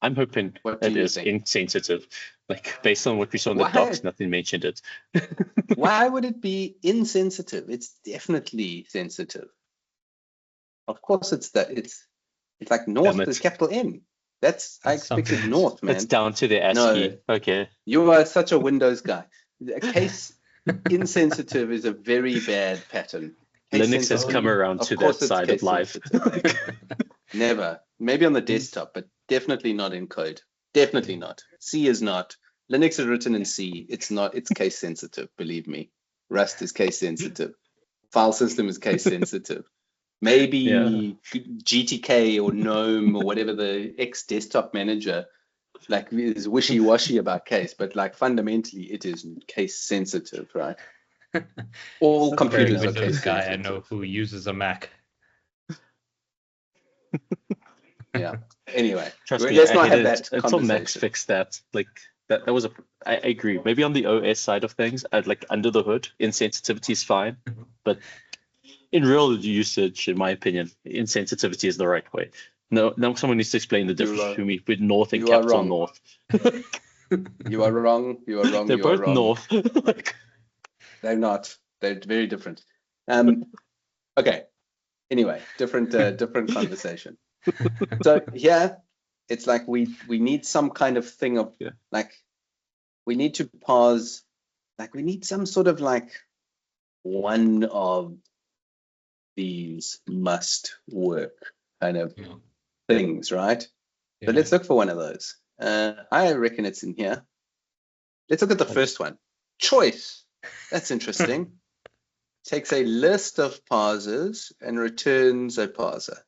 I'm hoping it is insensitive. Like based on what we saw in the docs, nothing mentioned it. Why would it be insensitive? It's definitely sensitive. Of course, it's like north is capital N. I expected north, man. It's down to the ASCII. No, okay. You are such a Windows guy. A case insensitive is a very bad pattern. Linux has come around to that side of life. Never. Maybe on the desktop, but definitely not in code. Definitely not. C is not. Linux is written in C. It's not. It's case sensitive. Believe me. Rust is case sensitive. File system is case sensitive. Maybe GTK or GNOME or whatever the X desktop manager like is wishy-washy about case, but like fundamentally it is case sensitive, right? All computers are case guy sensitive. I know who uses a Mac. Yeah. Anyway, trust me, let's not have that until Max fixed that. Like that was I agree. Maybe on the OS side of things, I'd like under the hood, insensitivity is fine, but in real usage, in my opinion, insensitivity is the right way. No, now someone needs to explain the difference between me with north and capital north. You are wrong. You are wrong. They're both north. They're not. They're very different. Okay. Anyway, different conversation. So here, it's like we need some kind of thing of like we need to parse. Like we need some sort of like one of these must work kind of things, right? So let's look for one of those. I reckon it's in here. Let's look at the first one. Choice. That's interesting. Takes a list of parsers and returns a parser.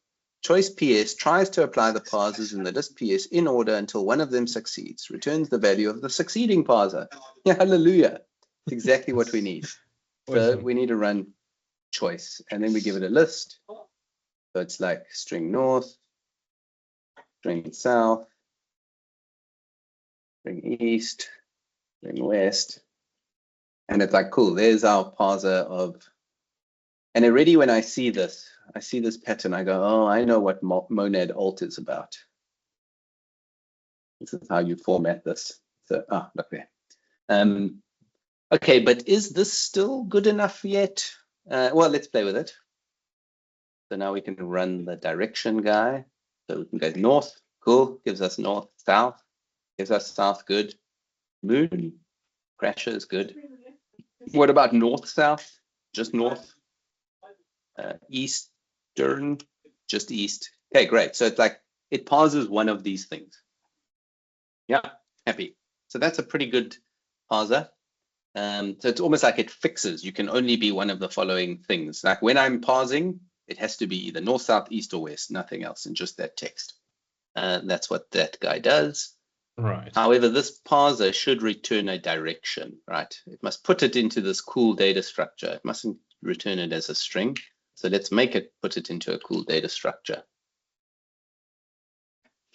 Choice PS tries to apply the parsers in the list PS in order until one of them succeeds. Returns the value of the succeeding parser. Yeah, hallelujah. It's exactly what we need. So we need to run choice, and then we give it a list. So it's like string north, string south, string east, string west, and it's like cool. There's our parser of, and already when I see this pattern, I go, oh, I know what monad alt is about. This is how you format this. So, look there. Okay, but is this still good enough yet? Well, let's play with it. So now we can run the direction guy. So we can go north, cool, gives us north, south, gives us south, good. Moon, crashes, good. What about north, south? Just north. Eastern, just east. Okay, great. So it's like, it parses one of these things. Yeah, happy. So that's a pretty good parser. So it's almost like it fixes. You can only be one of the following things. Like when I'm parsing, it has to be either north, south, east, or west, nothing else, and just that text. That's what that guy does. Right. However, this parser should return a direction, right? It must put it into this cool data structure. It mustn't return it as a string. So let's make it put it into a cool data structure.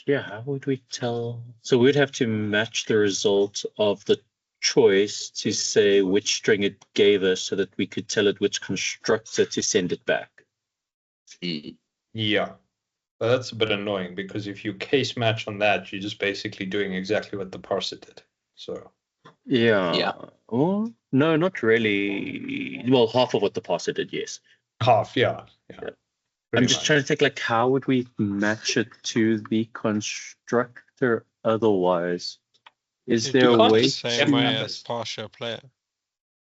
Yeah, how would we tell? So we'd have to match the result of the choice to say which string it gave us so that we could tell it which constructor to send it back. Yeah, but that's a bit annoying because if you case match on that, you're just basically doing exactly what the parser did. So yeah. Well, no, not really. Well, half of what the parser did, yes. Half, yeah. I'm just trying to think, like, how would we match it to the constructor otherwise? Is there a way? The same way as parse player.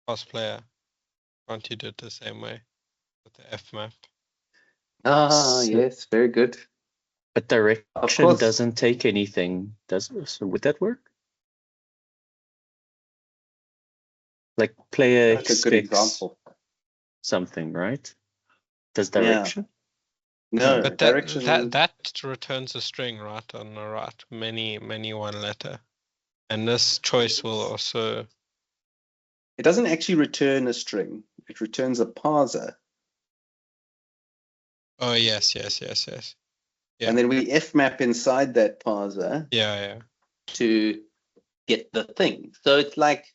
Can't you do it the same way with the F map? Yes, very good. But direction doesn't take anything, does it? So would that work? Like player That's a good example. Something, right? Does direction? Yeah. No, but direction that returns a string, right? On the right, many one letter, and this choice will also. It doesn't actually return a string. It returns a parser. Oh yes. Yeah. And then we F map inside that parser. Yeah. To get the thing. So it's like,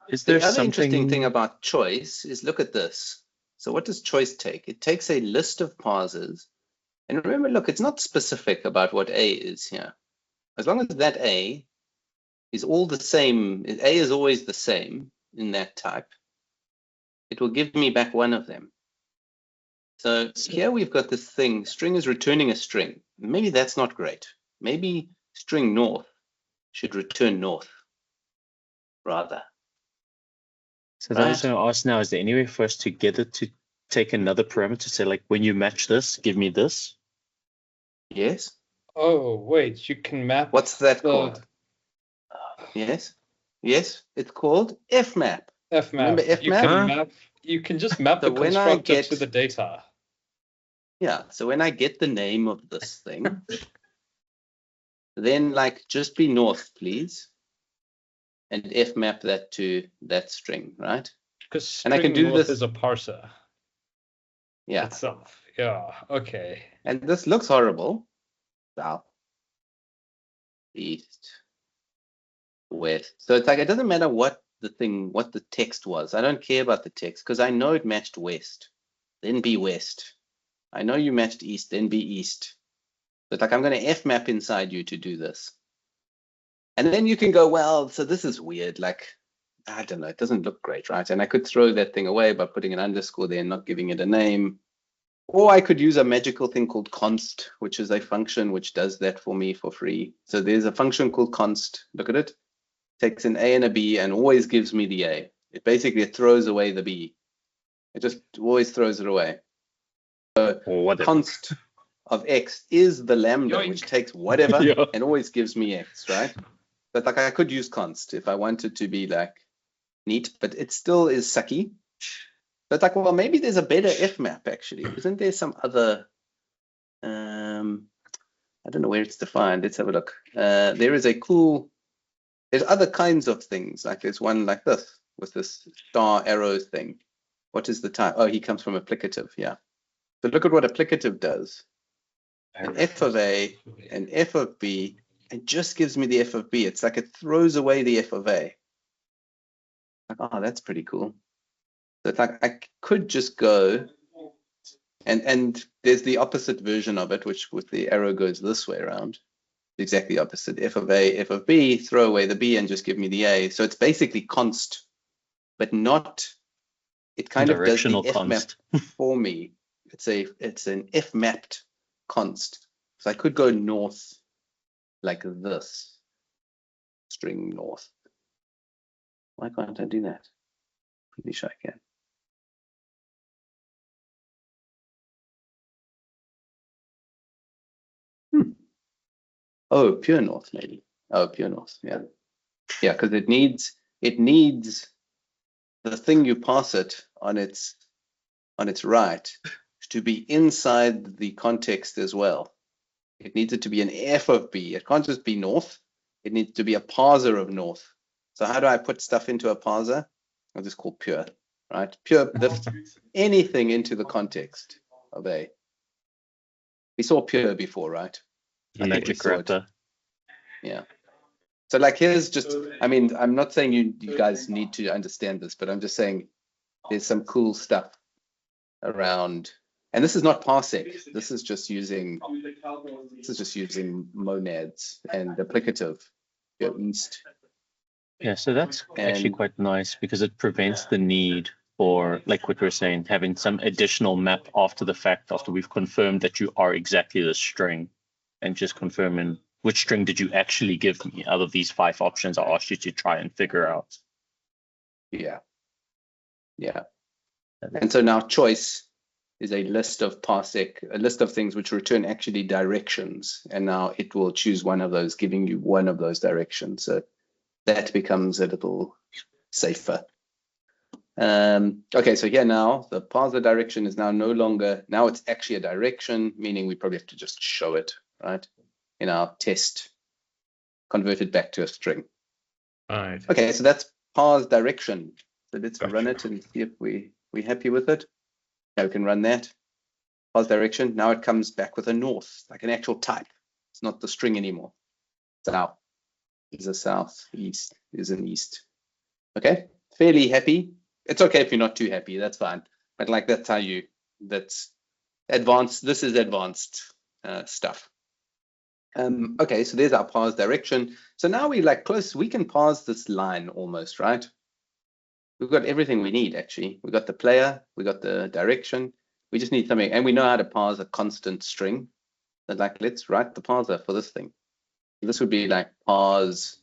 Is there the other something interesting thing about choice is look at this. So what does choice take? It takes a list of parsers. And remember, look, it's not specific about what A is here. As long as that A is all the same, A is always the same in that type, it will give me back one of them. So here we've got this thing, string is returning a string. Maybe that's not great. Maybe string north should return north rather. So that was going to ask now, is there any way for us to get it to take another parameter, say like when you match this, give me this? Yes. Oh, wait, you can map. What's that called? Yes, it's called fmap. Fmap. Remember fmap? You can just map the constructor to the data. Yeah, so when I get the name of this thing, then like just be north, please. And fmap that to that string, right? Because and I can do this as a parser. Yeah. Itself. Yeah. Okay. And this looks horrible. South, east, west. So it's like it doesn't matter what the text was. I don't care about the text because I know it matched west. Then be west. I know you matched east. Then be east. But like I'm going to fmap inside you to do this. And then you can go, well, so this is weird. Like, I don't know, it doesn't look great, right? And I could throw that thing away by putting an underscore there and not giving it a name. Or I could use a magical thing called const, which is a function which does that for me for free. So there's a function called const. Look at it. Takes an A and a B and always gives me the A. It basically throws away the B. It just always throws it away. So const of X is the lambda, which takes whatever and always gives me X, right? But like I could use const if I wanted to be like neat, but it still is sucky. But like, well, maybe there's a better fmap actually. Isn't there some other? I don't know where it's defined. Let's have a look. There is a cool. There's other kinds of things. Like there's one like this with this star arrow thing. What is the type? Oh, he comes from applicative. Yeah. So look at what applicative does. An f of A, an f of B. It just gives me the f of B. It's like it throws away the f of A. Like, oh, that's pretty cool. So it's like I could just go And there's the opposite version of it, which with the arrow goes this way around. Exactly the opposite. F of A, F of B, throw away the B and just give me the A. So it's basically const, but not, it kind of does the F map for me. It's an F mapped const. So I could go north like this, string north. Why can't I do that? Pretty sure I can. Oh, pure north maybe. Oh, pure north. Yeah, yeah, because it needs the thing you pass it on its right to be inside the context as well. It needs it to be an F of B. It can't just be north. It needs to be a parser of north. So how do I put stuff into a parser? I'll just call pure, right? Pure lift anything into the context of A. We saw pure before, right? The magic wrapper. Yeah. So like here's just, I mean, I'm not saying you guys need to understand this, but I'm just saying there's some cool stuff around, and this is not Parsec. This is just using monads and applicative, east. Yeah, so that's actually quite nice because it prevents the need for, like what we're saying, having some additional map after the fact, after we've confirmed that you are exactly the string, and just confirming which string did you actually give me out of these 5 options I asked you to try and figure out. Yeah. Yeah. And so now choice is a list of Parsec, a list of things which return actually directions. And now it will choose one of those, giving you one of those directions. So that becomes a little safer. Okay, so here now the parser direction is now no longer, now it's actually a direction, meaning we probably have to just show it, right? In our test, convert it back to a string. Right. Okay, so that's parse direction. So let's run it and see if we're happy with it. Now we can run that. Parse direction. Now it comes back with a north, like an actual type. It's not the string anymore. South is a south, east is an east. Okay, fairly happy. It's okay if you're not too happy, that's fine. But like that's how that's advanced. This is advanced stuff. Okay, so there's our parse direction. So now we like close, we can parse this line almost, right? We've got everything we need actually. We got the player, we got the direction. We just need something, and we know how to parse a constant string. So like, let's write the parser for this thing. This would be like parse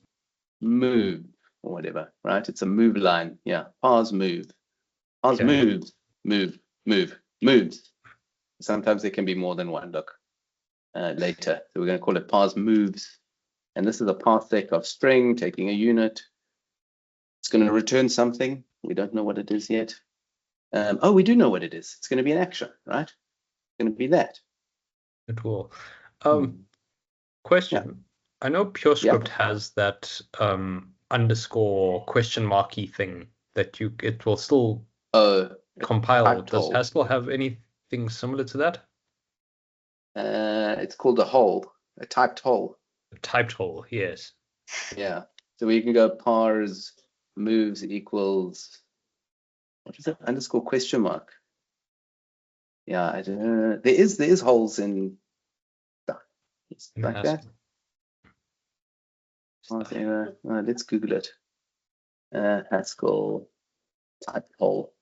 move or whatever, right? It's a move line. Yeah, parse move. Parse moves, moves. Sometimes there can be more than one, look, later. So we're going to call it parse moves. And this is a parsec of string taking a unit. It's going to return something. We don't know what it is yet. Oh, we do know what it is. It's going to be an action, right? It's going to be that. It will. Question. Yeah. I know PureScript has that underscore question marky thing that it will still compile. Does Haskell have anything similar to that? It's called a hole, a typed hole. A typed hole, yes. Yeah. So we can go parse moves equals, what is it? Underscore question mark. Yeah, I don't know. There is holes in like that. Let's Google it. Haskell type hole.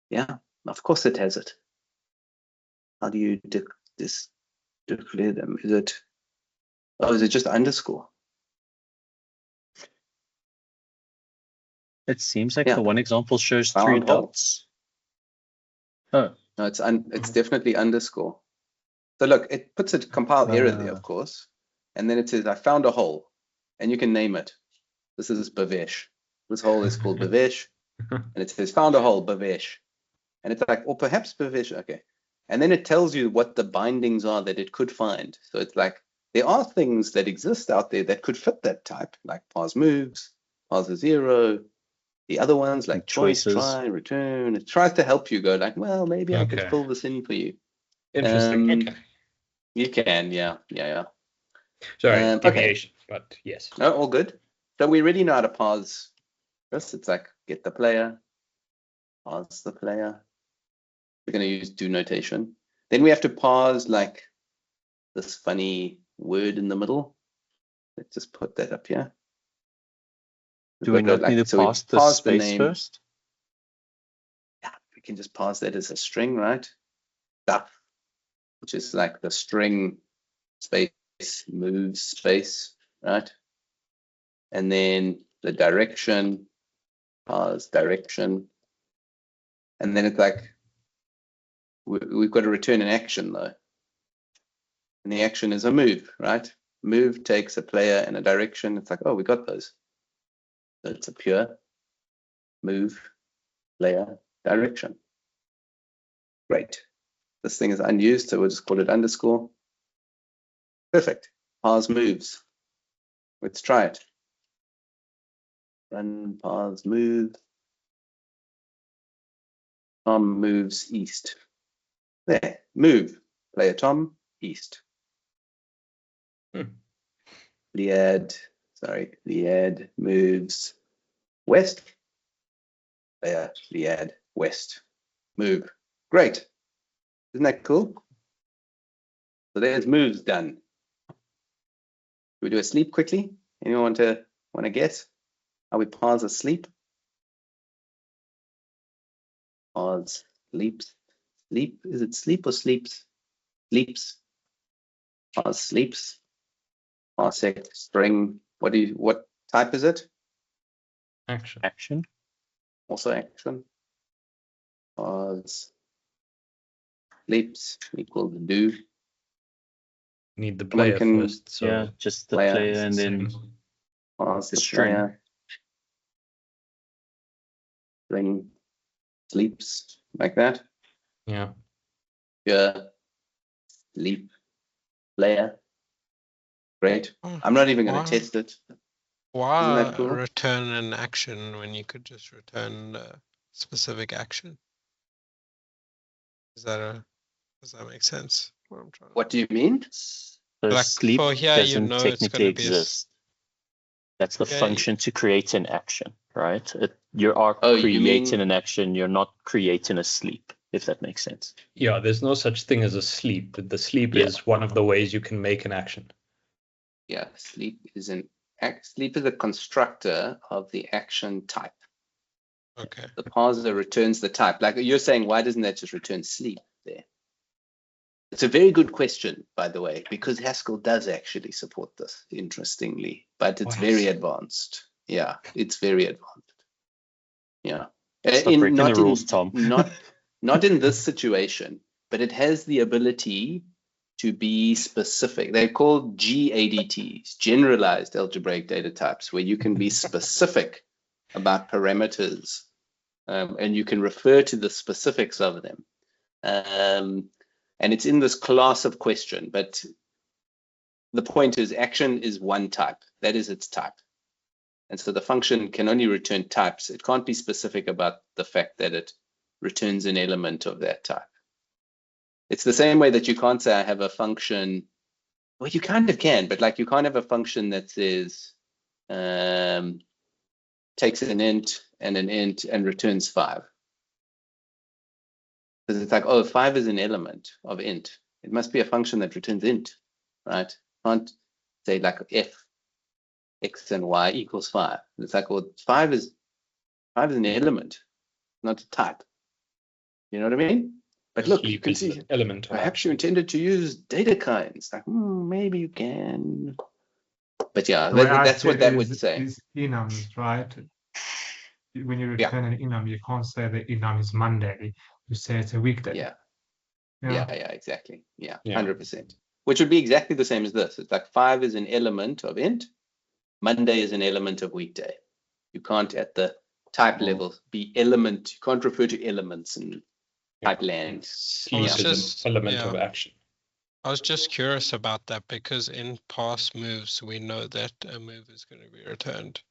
Yeah, of course it has it. How do you declare them? Is it just underscore? It seems like the one example shows 3 dots. Oh. No, it's definitely underscore. So look, it puts a compile error there, of course. And then it says, I found a hole. And you can name it. This is Bavesh. This hole is called Bavesh. And it says, found a hole, Bavesh. And it's like, or perhaps Bavesh, okay. And then it tells you what the bindings are that it could find. So it's like, there are things that exist out there that could fit that type, like parse moves, parse 0, the other ones like choices, try, return. It tries to help you go like, well, maybe I could fill this in for you. Interesting. Okay. You can, yeah. Sorry, deviation, but yes. No, all good. So we already know how to parse this. It's like get the player, parse the player, We're going to use do notation. Then we have to parse like this funny word in the middle. Let's just put that up here. Do we not need to parse the space first? Yeah, we can just parse that as a string, right? Stuff, which is like the string space moves space, right? And then the direction, parse direction. And then it's like, we've got to return an action though. And the action is a move, right? Move takes a player and a direction. It's like, oh, we got those. So it's a pure move, player, direction. Great. This thing is unused, so we'll just call it underscore. Perfect. Parse moves. Let's try it. Run parse move. Tom moves east. There, move. Player Tom, east. Liad moves west. Player Liad west. Move. Great. Isn't that cool? So there's moves done. Should we do a sleep quickly? Anyone want to guess how we parse a sleep? Parse sleeps. Sleep. Is it sleep or sleeps? Sleeps. Parse sleeps. Parsec string. What type is it? Action. Also action. Parse sleeps equal to do. Need the player first. So yeah, just the player and then parse the string. Player. String sleeps like that. Yeah. Yeah. Sleep player. Great. I'm not even going to test it. Why Isn't that cool? return an action when you could just return a specific action? Does that make sense? What do you mean? So like sleep for here, doesn't you know technically exist. That's the function to create an action, right? You are creating an action. You're not creating a sleep, if that makes sense. Yeah, there's no such thing as a sleep. The sleep is one of the ways you can make an action. Yeah, sleep is a constructor of the action type. Okay. The parser returns the type. Like you're saying, why doesn't that just return sleep there? It's a very good question, by the way, because Haskell does actually support this, interestingly, but it's very advanced. Yeah, it's very advanced. Yeah. Stop breaking the rules, Tom. Not in this situation, but it has the ability to be specific. They're called GADTs, generalized algebraic data types, where you can be specific about parameters and you can refer to the specifics of them. And it's in this class of question, but the point is action is one type. That is its type. And so the function can only return types. It can't be specific about the fact that it returns an element of that type. It's the same way that you can't say I have a function. Well, you kind of can, but like you can't have a function that says takes an int and returns 5. Because it's like, oh, 5 is an element of int. It must be a function that returns int, right? Can't say like f x and y equals 5. It's like, well, 5 is an element, not a type. You know what I mean? But look, you can see element. Perhaps you intended to use data kinds. Like, maybe you can. But yeah, that's what that would say. Is enums, right? When you return an enum, you can't say the enum is Monday. You say it's a weekday. Yeah, exactly. Yeah, 100%. Which would be exactly the same as this. It's like 5 is an element of int. Monday is an element of weekday. You can't at the type level be element. You can't refer to elements and type land. Sleep is an element of action. I was just curious about that because in parse moves we know that a move is going to be returned.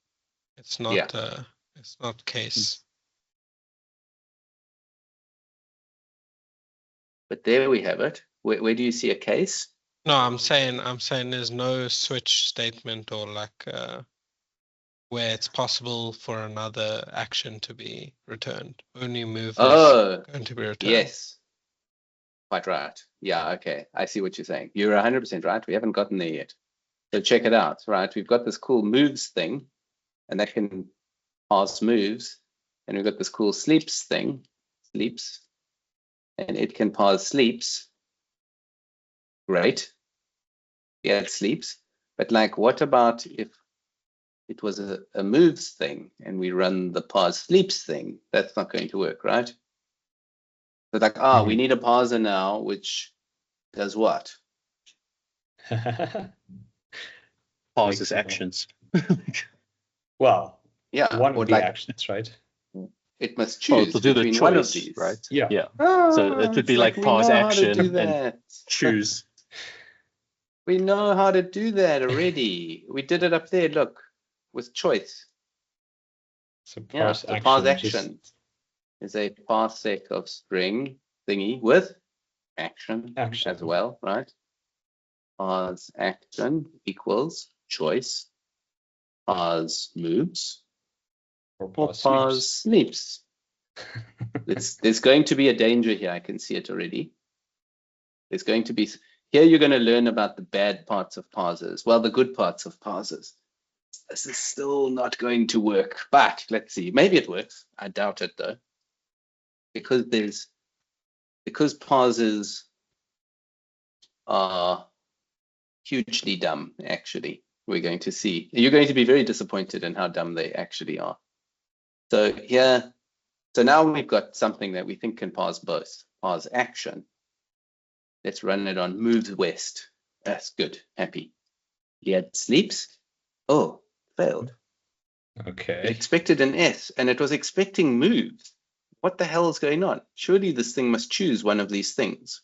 It's not it's not case. But there we have it. Where do you see a case? No, I'm saying there's no switch statement or like where it's possible for another action to be returned. Only move is going to be returned. Yes. quite right. Yeah, okay. I see what you're saying. You're 100% right. We haven't gotten there yet. So check it out, right? We've got this cool moves thing, and that can parse moves. And we've got this cool sleeps thing, sleeps, and it can parse sleeps. Great. Yeah, it sleeps. But like, what about if it was a moves thing and we run the parse sleeps thing? That's not going to work, right? So like, we need a parser now, which does what? Parses actions. Well, yeah, one of the actions, right? It must choose to do the choice, one of these, right? Yeah. So it would be like parse action and choose. We know how to do that already. We did it up there. Look, with choice. So parse action is a parsec of string thingy with action as well, right? Parse action equals choice. Parse moves. Or parse sleeps. There's going to be a danger here. I can see it already. There's going to be, here you're going to learn about the bad parts of parsers. Well, the good parts of parsers. This is still not going to work, but let's see. Maybe it works. I doubt it though. Because parsers are hugely dumb, actually. We're going to see. You're going to be very disappointed in how dumb they actually are. So here, so now we've got something that we think can parse both. Parse action. Let's run it on moves west. That's good. Happy. Liad sleeps. Oh, failed. Okay. It expected an S and it was expecting moves. What the hell is going on? Surely this thing must choose one of these things.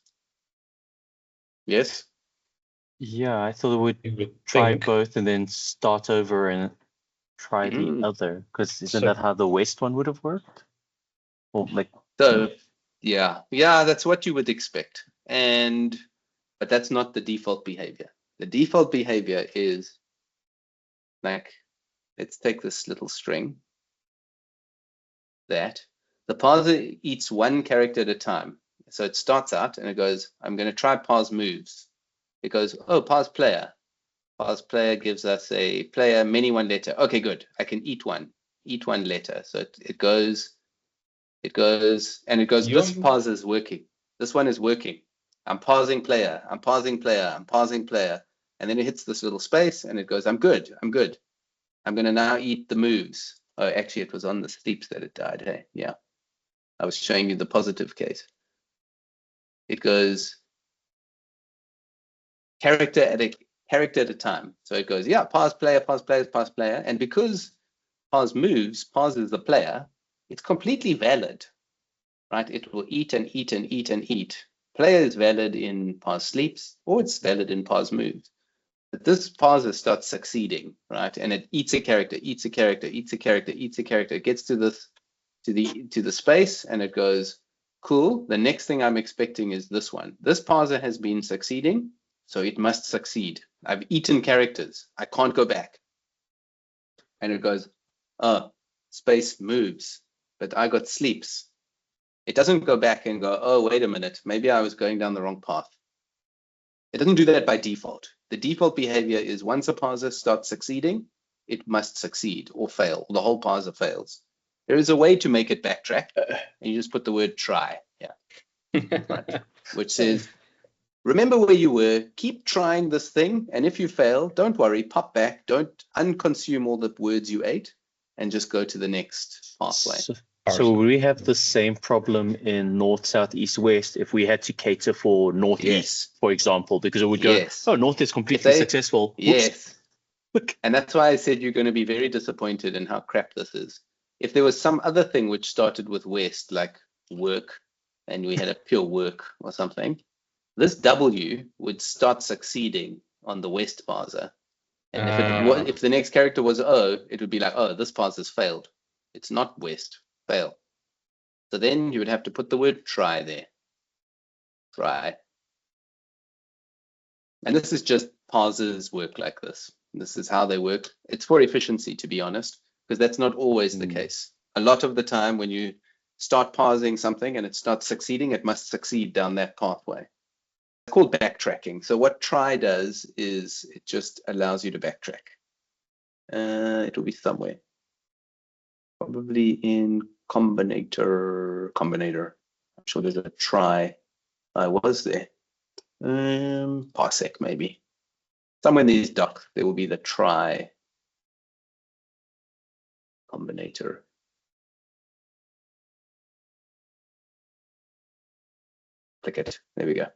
Yes? Yeah, I thought it would try both and then start over and try the other. Because isn't that how the West one would have worked? Well, like yeah, that's what you would expect. But that's not the default behavior. The default behavior is like, let's take this little string. That the parser eats one character at a time. So it starts out and it goes, I'm going to try parse moves. It goes, oh, parse player. Parse player gives us a player, many one letter. Okay, good. I can eat one letter. So it goes, this parser is working. This one is working. I'm parsing player. I'm parsing player. I'm parsing player. And then it hits this little space and it goes, I'm good. I'm good. I'm going to now eat the moves. Oh, actually, it was on the sleeps that it died. Hey, yeah. I was showing you the positive case. It goes character at a time. So it goes, yeah, parse player, parse players, parse player. And because parse moves, parses the player, it's completely valid, right? It will eat and eat and eat and eat. Player is valid in parse sleeps, or it's valid in parse moves. But this parser starts succeeding, right? And it eats a character, eats a character, eats a character, eats a character. It gets to this, to the space, and it goes, cool. The next thing I'm expecting is this one. This parser has been succeeding, so it must succeed. I've eaten characters. I can't go back. And it goes, oh, space moves, but I got sleeps. It doesn't go back and go, oh, wait a minute, maybe I was going down the wrong path. It doesn't do that by default. The default behavior is once a parser starts succeeding, it must succeed or fail. The whole parser fails. There is a way to make it backtrack, and you just put the word try, right? Which says, remember where you were, keep trying this thing, and if you fail, don't worry, pop back, don't unconsume all the words you ate, and just go to the next pathway. So we have the same problem in north, south, east, west if we had to cater for northeast, for example, because it would go, oh, north is completely successful. Yes. And that's why I said you're going to be very disappointed in how crap this is. If there was some other thing which started with west, like work, and we had a pure work or something, this W would start succeeding on the west parser. And if the next character was O, it would be like, oh, this parser's failed. It's not west. Fail. So then you would have to put the word try there. Try. And this is just parsers work like this. This is how they work. It's for efficiency, to be honest, because that's not always the case. A lot of the time when you start parsing something and it's not succeeding, it must succeed down that pathway. It's called backtracking. So what try does is it just allows you to backtrack. It will be somewhere, probably in combinator. I'm sure there's a try. I was there. Parsec maybe. Somewhere in these docs there will be the try combinator. Click it. There we go.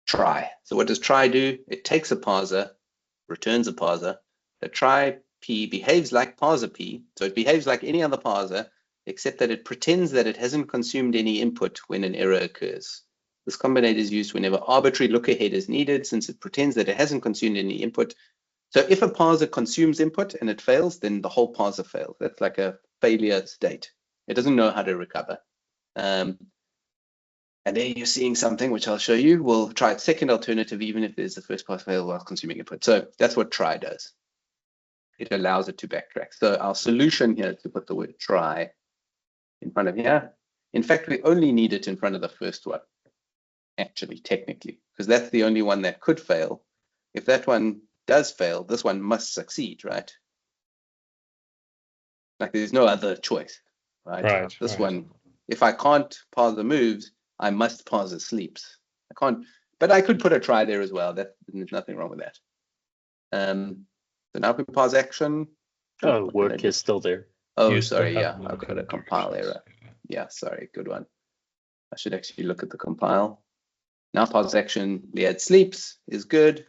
Try. So what does try do? It takes a parser, returns a parser. The try P behaves like parser P. So it behaves like any other parser, except that it pretends that it hasn't consumed any input when an error occurs. This combinator is used whenever arbitrary look ahead is needed, since it pretends that it hasn't consumed any input. So if a parser consumes input and it fails, then the whole parser fails. That's like a failure state. It doesn't know how to recover. And there you're seeing something which I'll show you. We'll try a second alternative, even if there's the first pass fail while consuming input. So that's what try does. It allows it to backtrack. So our solution here is to put the word try in front of here. In fact, we only need it in front of the first one, actually, technically, because that's the only one that could fail. If that one does fail, this one must succeed, right? Like there's no other choice, right? This one, if I can't parse the moves, I must parse the sleeps. I can't, but I could put a try there as well. There's nothing wrong with that. So now we parse action. Oh, work is still there. Oh, sorry, yeah, I've got a compile error. Yeah, sorry, good one. I should actually look at the compile. Now parse action, Liad sleeps is good.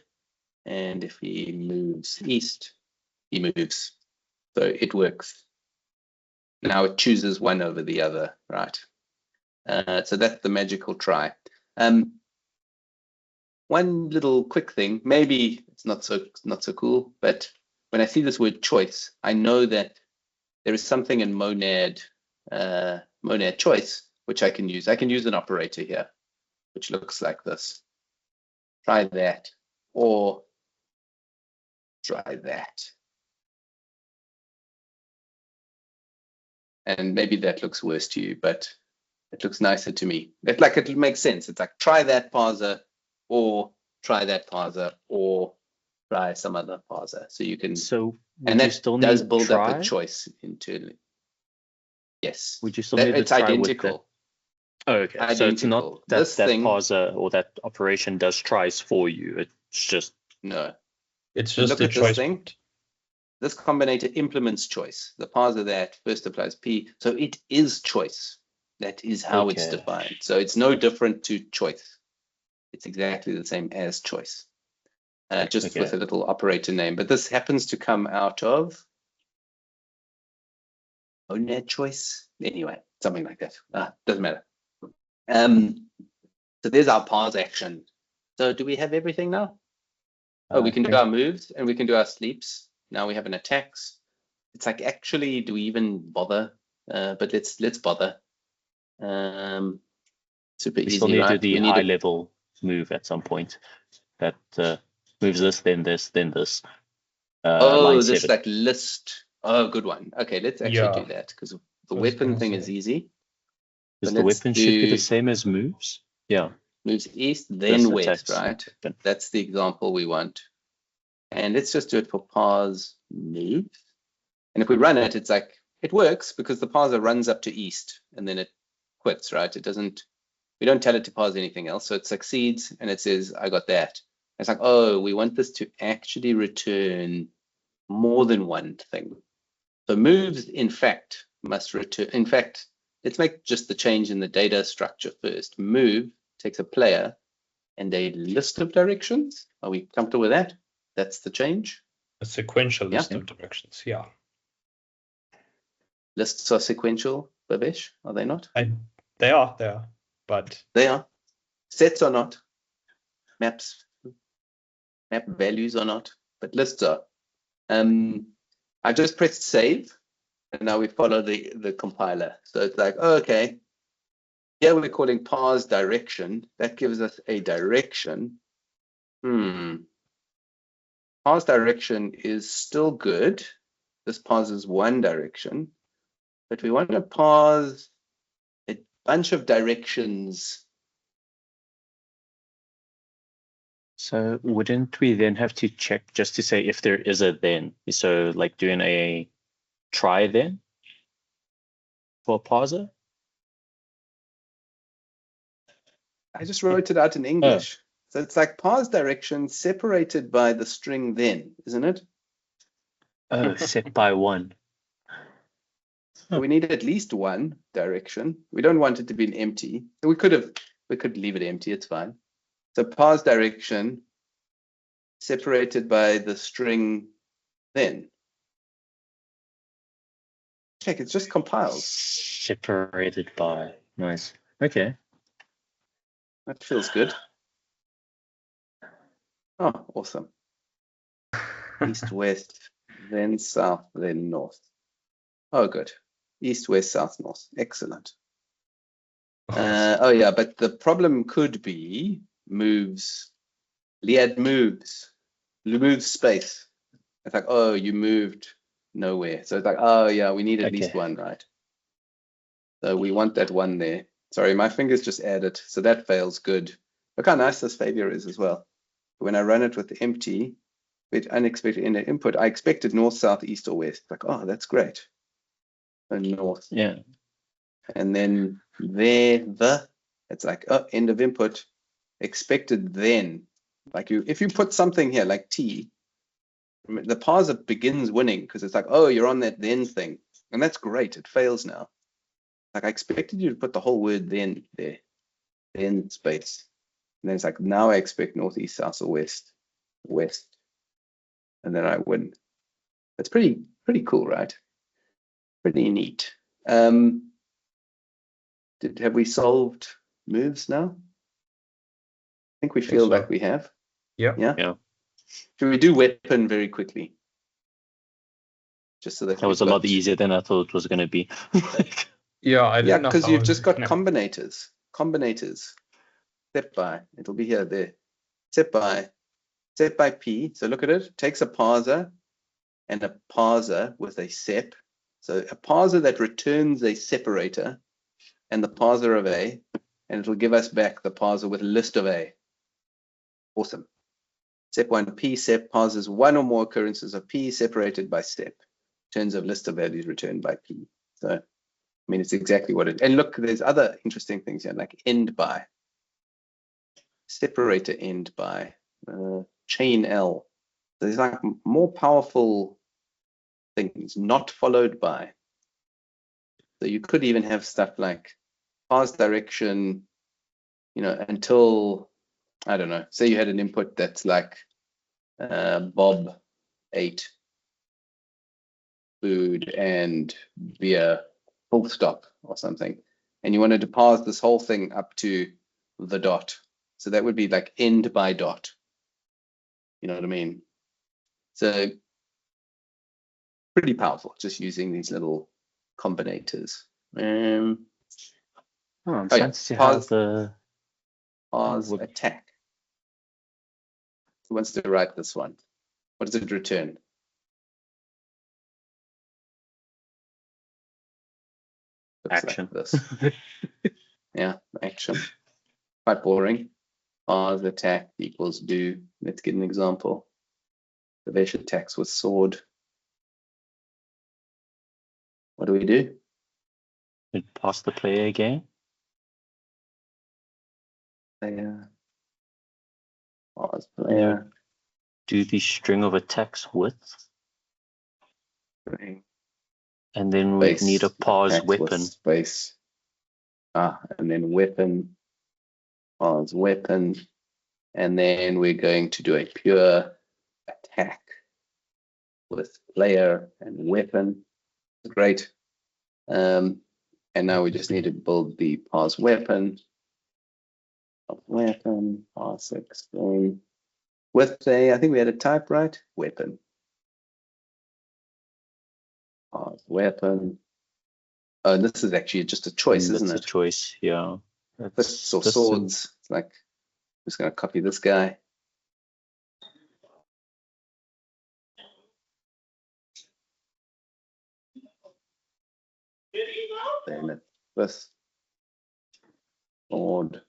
And if he moves east, he moves. So it works. Now it chooses one over the other, right? So that's the magical try. One little quick thing, maybe it's not so cool, but when I see this word choice, I know that there is something in monad choice which I can use. I can use an operator here, which looks like this. Try that, or try that. And maybe that looks worse to you, but it looks nicer to me. It's like it makes sense. It's like try that parser, or try that parser, or try some other parser. So you can. So and that still does build up a choice internally. Yes. Would you still need it's identical. Oh, okay. Identical. So it's not that parser or that operation does tries for you. It's just no. It's just a choice thing. This combinator implements choice. The parser that first applies P, so it is choice. That is how it's defined. So it's no different to choice. It's exactly the same as choice, just with a little operator name. But this happens to come out of monad choice. Anyway, something like that. Doesn't matter. So there's our parse action. So do we have everything now? Oh, we can do our moves and we can do our sleeps. Now we have an attacks. It's like, actually, do we even bother? But let's bother. Super easy, still need right? to do the high level move at some point that moves this, then this, then this. This like list. Oh, good one. Okay, let's actually do that, because the weapon thing is easy. Because the weapon should be the same as moves. Yeah. Moves east, then west, right? That's the example we want. And let's just do it for parse moves. And if we run it, it's like, it works because the parser runs up to east and then it quits, right? It doesn't, we don't tell it to parse anything else. So it succeeds and it says, I got that. It's like, oh, we want this to actually return more than one thing. So moves, in fact, must return. In fact, let's make just the change in the data structure first. Move takes a player and a list of directions. Are we comfortable with that? That's the change. A sequential list of directions, yeah. Lists are sequential, Bhavesh, are they not? They are, but they are. Sets are not. Map values are not, but lists are. I just pressed save, and now we follow the compiler. So it's like, oh, okay. Here we're calling parse direction. That gives us a direction. Parse direction is still good. This parses one direction, but we want to parse bunch of directions. So wouldn't we then have to check just to say if there is a then? So like doing a try then for a parser? I just wrote it out in English. So it's like parse direction separated by the string then, isn't it? Oh, set by one. So we need at least one direction. We don't want it to be an empty. We could leave it empty, it's fine. So parse direction separated by the string then. Check, it's just compiled. Separated by. Nice. Okay. That feels good. Oh, awesome. East, west, then south, then north. Oh, good. East, west, south, north. Excellent. Oh, yeah, but the problem could be moves. Liad moves. You move space. It's like, oh, you moved nowhere. So it's like, oh, yeah, we need at least one, right? So we want that one there. Sorry, my fingers just added. So that fails. Good. Look how nice this failure is as well. When I run it with the empty, with unexpected input, I expected north, south, east, or west. Like, oh, that's great. And north. Yeah. And then there, it's like, oh, end of input. Expected then. Like if you put something here like T, the parser begins winning because it's like, oh, you're on that then thing. And that's great. It fails now. Like I expected you to put the whole word then there, then space. And then it's like, now I expect northeast, south, or west, west. And then I win. That's pretty cool, right? Pretty neat. Have we solved moves now? I think we feel like we have. Yeah. Should we do weapon very quickly? Just so that was a lot easier than I thought it was going to be. Yeah, because you've just got combinators. Set by. It'll be here, there. Set by P. So look at it. Takes a parser and a parser with a sep. So a parser that returns a separator and the parser of A, and it'll give us back the parser with a list of A. Awesome. Sep1 P sep parses one or more occurrences of P separated by step. Turns of list of values returned by P. So, I mean, it's exactly what it. And look, there's other interesting things here, like end by, separator end by, chain L. There's like more powerful things, not followed by. So you could even have stuff like parse direction, until, I don't know, say you had an input that's like Bob ate food and beer, full stop or something, and you wanted to parse this whole thing up to the dot. So that would be like end by dot. You know what I mean? So pretty powerful, just using these little combinators. Parse attack. Who wants to write this one? What does it return? Action. Like this. Yeah, action. Quite boring. Parse attack equals do. Let's get an example. Devesh attacks with sword. What do we do? Pass the player again. Player. Parse player. Do the string of attacks with. String. And then we need a parse weapon. Space. And then weapon. Parse weapon. And then we're going to do a pure attack with player and weapon. Great. And now we just need to build the parse weapon. Weapon, parse explain. With a, I think we had a type, right? Weapon. Parse weapon. Oh, this is actually just a choice, isn't it? It's a choice, yeah. Fists or swords. It's like, I'm just going to copy this guy. Then this. sword,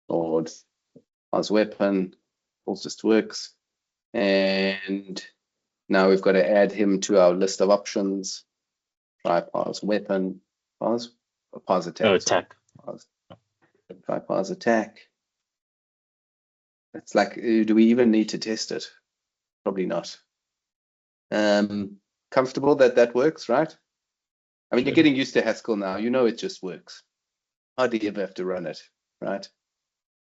parse weapon, all just works. And now we've got to add him to our list of options. Try parse weapon, parse attack. Oh, attack. Try parse attack. It's like, do we even need to test it? Probably not. Comfortable that works, right? I mean, you're getting used to Haskell now. You know it just works. Hardly ever have to run it, right?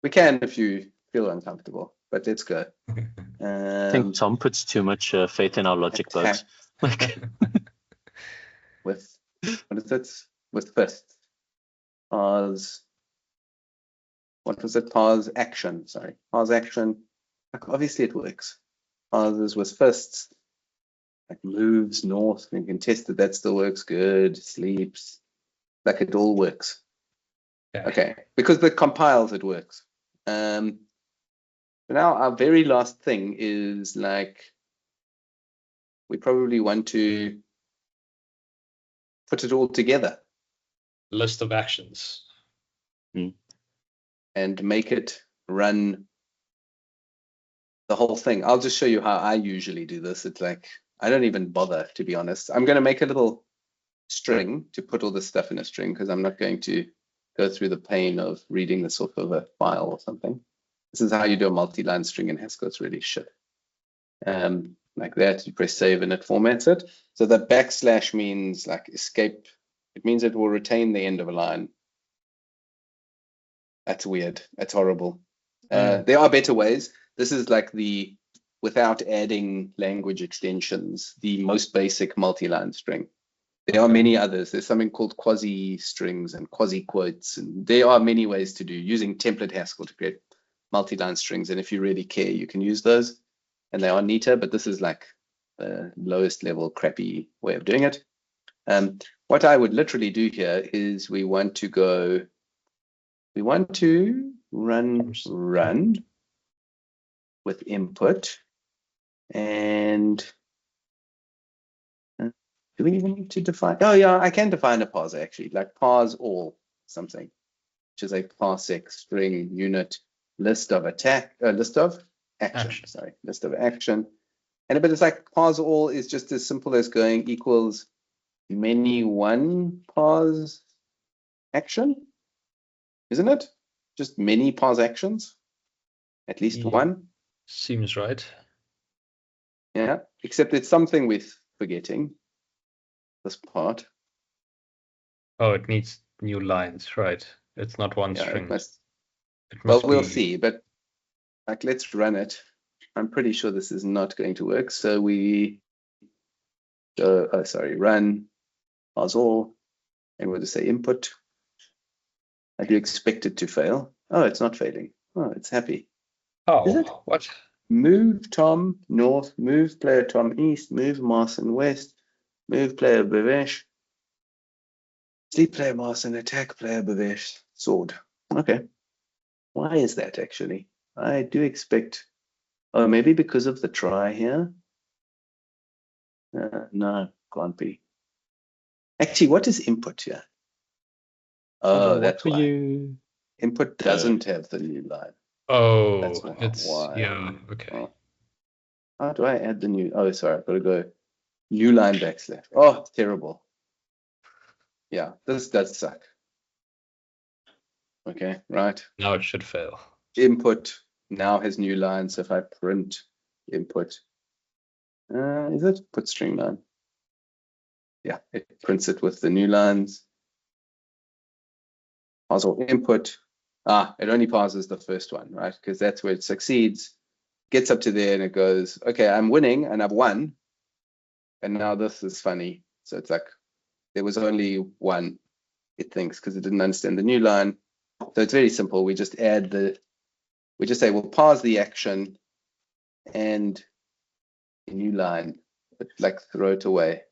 We can if you feel uncomfortable, but let's go. I think Tom puts too much faith in our logic bugs. With, what is it? With first. Parse. What was it? Parse action. Sorry. Parse action. Like, obviously it works. Parses with firsts. Like moves north. You can test that still works good. Sleeps. Like it all works. Okay. Because the compiles it works. So now our very last thing is like, we probably want to put it all together. List of actions. And make it run the whole thing. I'll just show you how I usually do this. It's like, I don't even bother, to be honest. I'm going to make a little string to put all this stuff in a string because I'm not going to go through the pain of reading this off of a file or something. This is how you do a multi-line string in Haskell. It's really shit. Like that, you press save and it formats it. So the backslash means like escape. It means it will retain the end of a line. That's weird. That's horrible. There are better ways. This is like the, without adding language extensions, the most basic multi-line string. There are many others. There's something called quasi-strings and quasi-quotes. And there are many ways to do using template Haskell to create multi-line strings. And if you really care, you can use those. And they are neater, but this is like the lowest level crappy way of doing it. What I would literally do here is we want to run with input. And do we even need to define? Oh yeah, I can define a parser actually, like parse all something, which is a parsec string unit list of action. And but it's like parse all is just as simple as going equals many one parse action, isn't it? Just many parse actions, at least one. Seems right. Yeah, except it's something with forgetting this part. Oh, it needs new lines, right? It's not one string. Well, we'll see, but like, let's run it. I'm pretty sure this is not going to work. So we go, run parse all, and we'll just say input. I do expect it to fail. Oh, it's not failing. Oh, it's happy. Oh, is it? What? Move Tom north, move player Tom east, move Marson west, move player Bavesh, sleep player Marson, attack player Bavesh, sword. Okay. Why is that actually? I do expect, oh, maybe because of the try here. No, can't be. Actually, what is input here? Oh, that's why. Input doesn't have the new line. Oh, that's why. Yeah, okay. Oh. How do I add the new? Oh, sorry, I've got to go new line backslash. Oh, terrible. Yeah, this does suck. Okay, right. Now it should fail. Input now has new lines. So if I print input, is it put string line? Yeah, it prints it with the new lines. Also input. It only parses the first one, right? Because that's where it succeeds. Gets up to there and it goes, okay, I'm winning and I've won. And now this is funny. So it's like there was only one, it thinks, because it didn't understand the new line. So it's very simple. We just add we just say we'll parse the action and a new line, but like throw it away.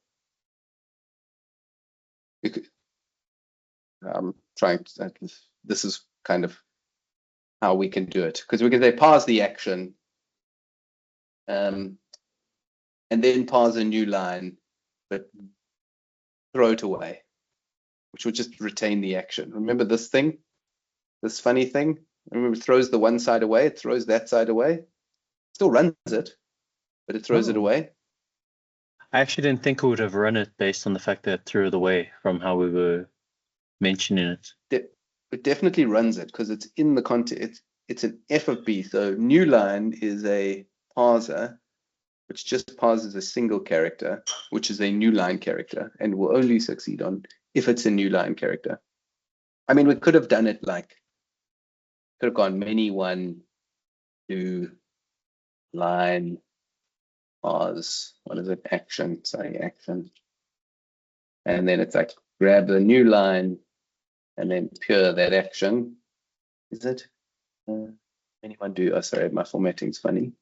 I'm trying to, this is kind of how we can do it, because we can say parse the action and then parse a new line, but throw it away, which would just retain the action. Remember this thing? this funny thing. Remember, it throws the one side away, it throws that side away. Still runs it, but it throws it away. I actually didn't think it would have run it based on the fact that it threw it away from how we were mentioning it. It definitely runs it because it's in the content. It's an F of B. So new line is a parser, which just parses a single character, which is a new line character, and will only succeed on if it's a new line character. I mean, we could have done it like, could have gone many one, two, line, parse, what is it? Action, sorry, action. And then it's like grab the new line and then pure that action. Is it? Anyone do? Oh, sorry, my formatting's funny.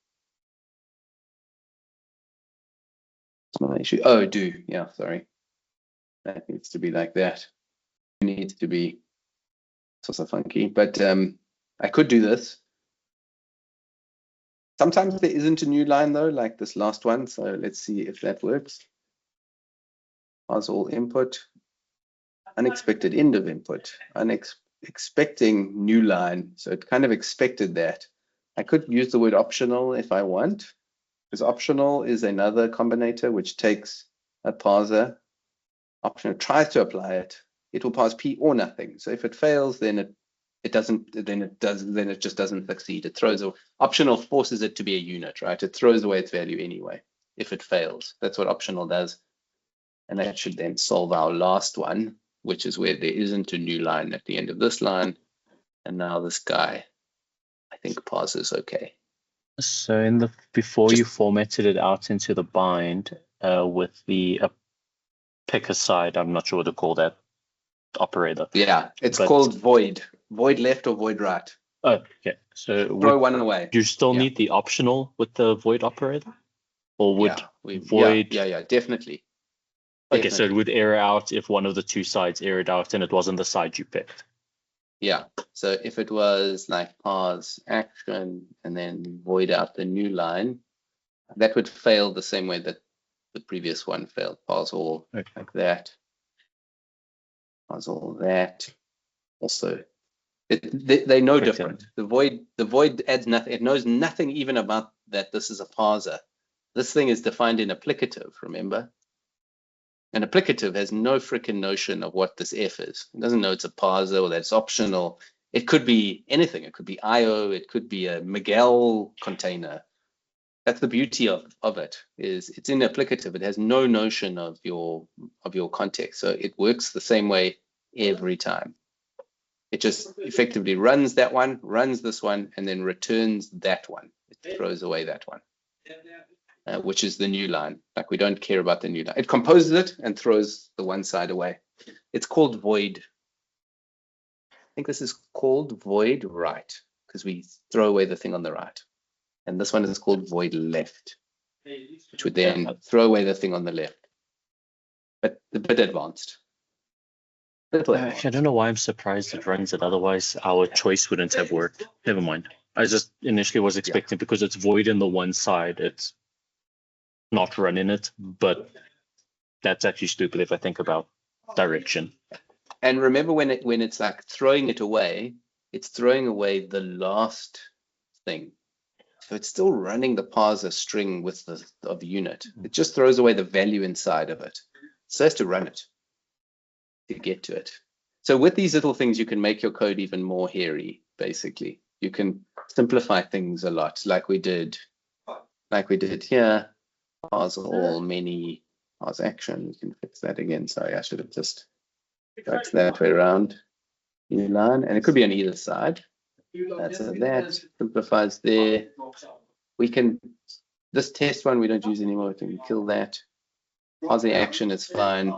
It's my issue. Oh, do. Yeah, sorry. That needs to be like that. It needs to be also funky, but I could do this. Sometimes there isn't a new line though, like this last one. So let's see if that works. Parse all input, unexpected end of input, expecting new line. So it kind of expected that. I could use the word optional if I want, because optional is another combinator which takes a parser. Optional tries to apply it. It will parse P or nothing. So if it fails, then it just doesn't succeed. It throws optional forces it to be a unit, right? It throws away its value anyway if it fails. That's what optional does. And that should then solve our last one, which is where there isn't a new line at the end of this line. And now this guy, I think, parses okay. So in the before you formatted it out into the bind with the pick aside, I'm not sure what to call that operator. Yeah, it's called void. Void left or void right. Oh, okay. So throw one away. Do you still need the optional with the void operator? Or would void? Yeah, definitely. Okay, so it would error out if one of the two sides errored out and it wasn't the side you picked. Yeah, so if it was like parse action and then void out the new line, that would fail the same way that the previous one failed. Parse all like that. Parse all that. Also, they know different. The void adds nothing. It knows nothing even about that this is a parser. This thing is defined in applicative, remember? An applicative has no freaking notion of what this F is. It doesn't know it's a parser or that it's optional. It could be anything. It could be IO. It could be a Miguel container. That's the beauty of it, is it's in applicative. It has no notion of your context. So it works the same way every time. It just effectively runs that one, runs this one, and then returns that one. It throws away that one. Which is the new line. Like, we don't care about the new line. It composes it and throws the one side away. It's called void. I think this is called void right, because we throw away the thing on the right. And this one is called void left, which would then throw away the thing on the left. But a bit advanced. I don't know why I'm surprised it runs it. Otherwise, our choice wouldn't have worked. Never mind. I just initially was expecting, because it's void in the one side, it's not running it, but that's actually stupid if I think about direction. And remember, when it's like throwing it away, it's throwing away the last thing. So it's still running the parser string with the unit. It just throws away the value inside of it. So it has to run it to get to it. So with these little things, you can make your code even more hairy, basically. You can simplify things a lot, like we did here. Parse all many, parse action. You can fix that again. Sorry, I should have just fixed that way around. New line, and it could be on either side. So that simplifies there. We can, this test one we don't use anymore. We can kill that. Parsing action is fine.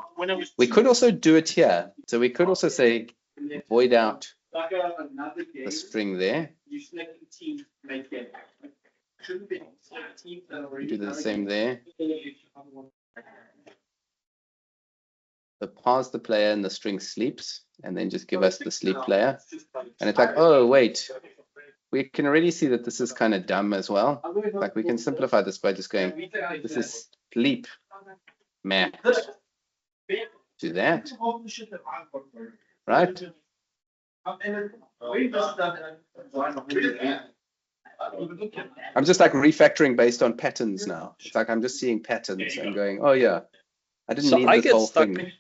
We could also do it here. So we could also say void out the string there. Do the same there. So parse the player and the string sleeps, and then just give us the sleep player. And it's like, oh, wait, we can already see that this is kind of dumb as well. Like, we can simplify this by just going, this is sleep mapped to that, right? I'm just like refactoring based on patterns now. It's like I'm just seeing patterns and going, oh yeah, I didn't need this whole thing.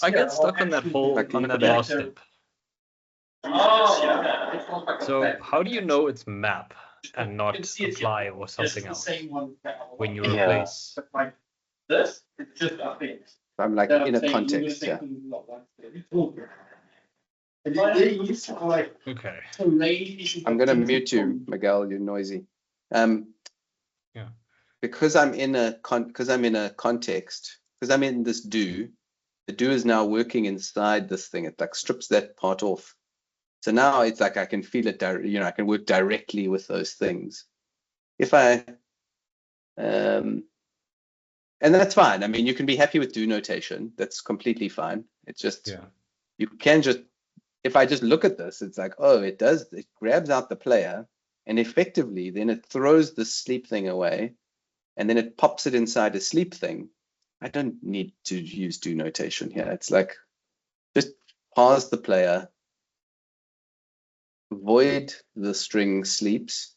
I get stuck on that whole Like, on that last step. So how do you know it's map and not apply or something else when you replace? I'm like in a context here. Okay. I'm gonna mute you, Miguel. You're noisy. Yeah. Because I'm in a context, because I'm in this do. The do is now working inside this thing. It like strips that part off. So now it's like I can feel it. I can work directly with those things. If I, and that's fine. I mean, you can be happy with do notation. That's completely fine. It's just you can just. If I just look at this, it's like, oh, it grabs out the player, and effectively then it throws the sleep thing away, and then it pops it inside a sleep thing. I don't need to use do notation here. It's like, just parse the player, void the string sleeps,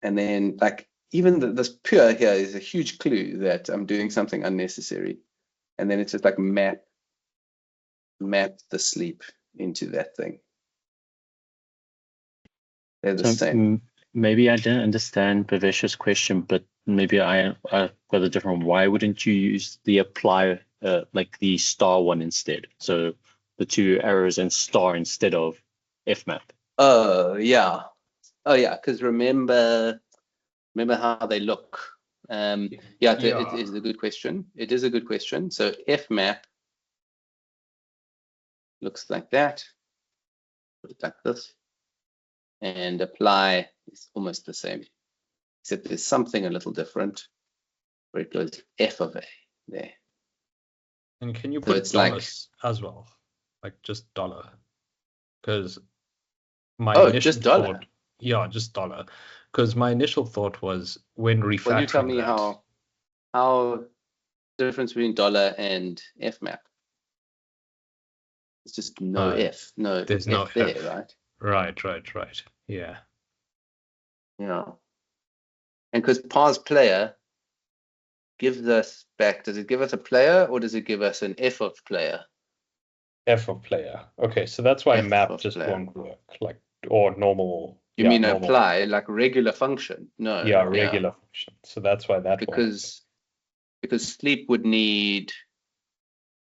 and then like, even this pure here is a huge clue that I'm doing something unnecessary. And then it's just like map the sleep into that thing. They're the same. Maybe I didn't understand Bhavesh's question, but maybe I got a different. Why wouldn't you use the apply, like the star one instead? So the two arrows and star instead of fmap. Oh yeah, because remember how they look. It is a good question. It is a good question. So fmap looks like that. Put it like this. And apply is almost the same, except there's something a little different where it goes f of a there. And can you put dollars as well, like just dollar? Because my initial just dollar. thought, just dollar. Because my initial thought was when refactoring. Well, you tell me how the difference between dollar and fmap. It's just no f. No, there's no f there, right? Right. Yeah. Yeah. And because parse player gives us back, does it give us a player or does it give us an f of player? F of player. Okay, so that's why map just won't work, like, or normal. You mean normal. Apply, like regular function? No. Yeah, regular function. So that's why that because sleep would need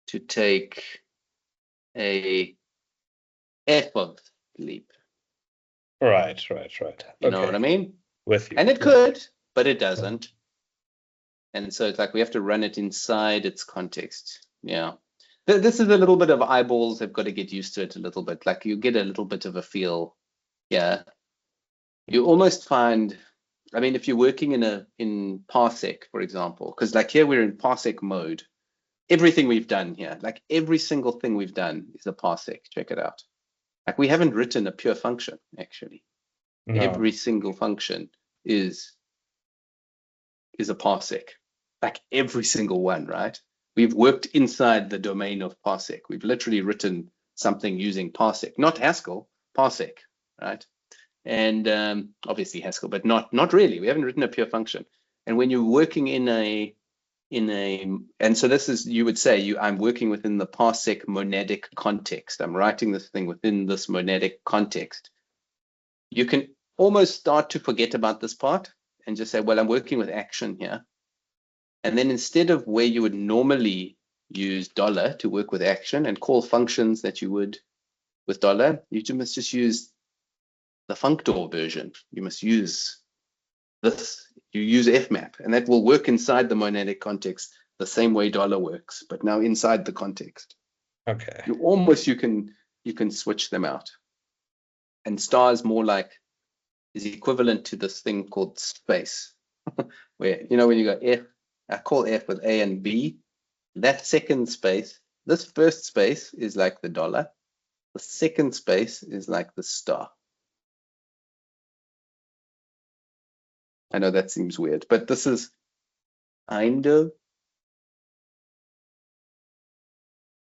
to take a f of sleep. Right. You know what I mean? With you. And it could, but it doesn't. And so it's like we have to run it inside its context. Yeah. This is a little bit of eyeballs. I've got to get used to it a little bit. Like you get a little bit of a feel. Yeah. You almost find, I mean, if you're working in Parsec, for example, because like here we're in Parsec mode. Everything we've done here, like every single thing we've done is a Parsec. Check it out. Like we haven't written a pure function, actually. No. Every single function is a Parsec. Like every single one, right? We've worked inside the domain of Parsec. We've literally written something using Parsec, not Haskell, Parsec, right? And obviously Haskell, but not really. We haven't written a pure function. And when you're working and so this is, you would say, I'm working within the Parsec monadic context. I'm writing this thing within this monadic context. You can almost start to forget about this part and just say, well, I'm working with action here. And then instead of where you would normally use dollar to work with action and call functions that you would with dollar, you must just use the functor version. You must use this. You use fmap, and that will work inside the monadic context the same way dollar works, but now inside the context. Okay. You can switch them out. And star is more like, is equivalent to this thing called space, where, when you go f, I call f with a and b, that second space, this first space is like the dollar, the second space is like the star. I know that seems weird, but this is kind of,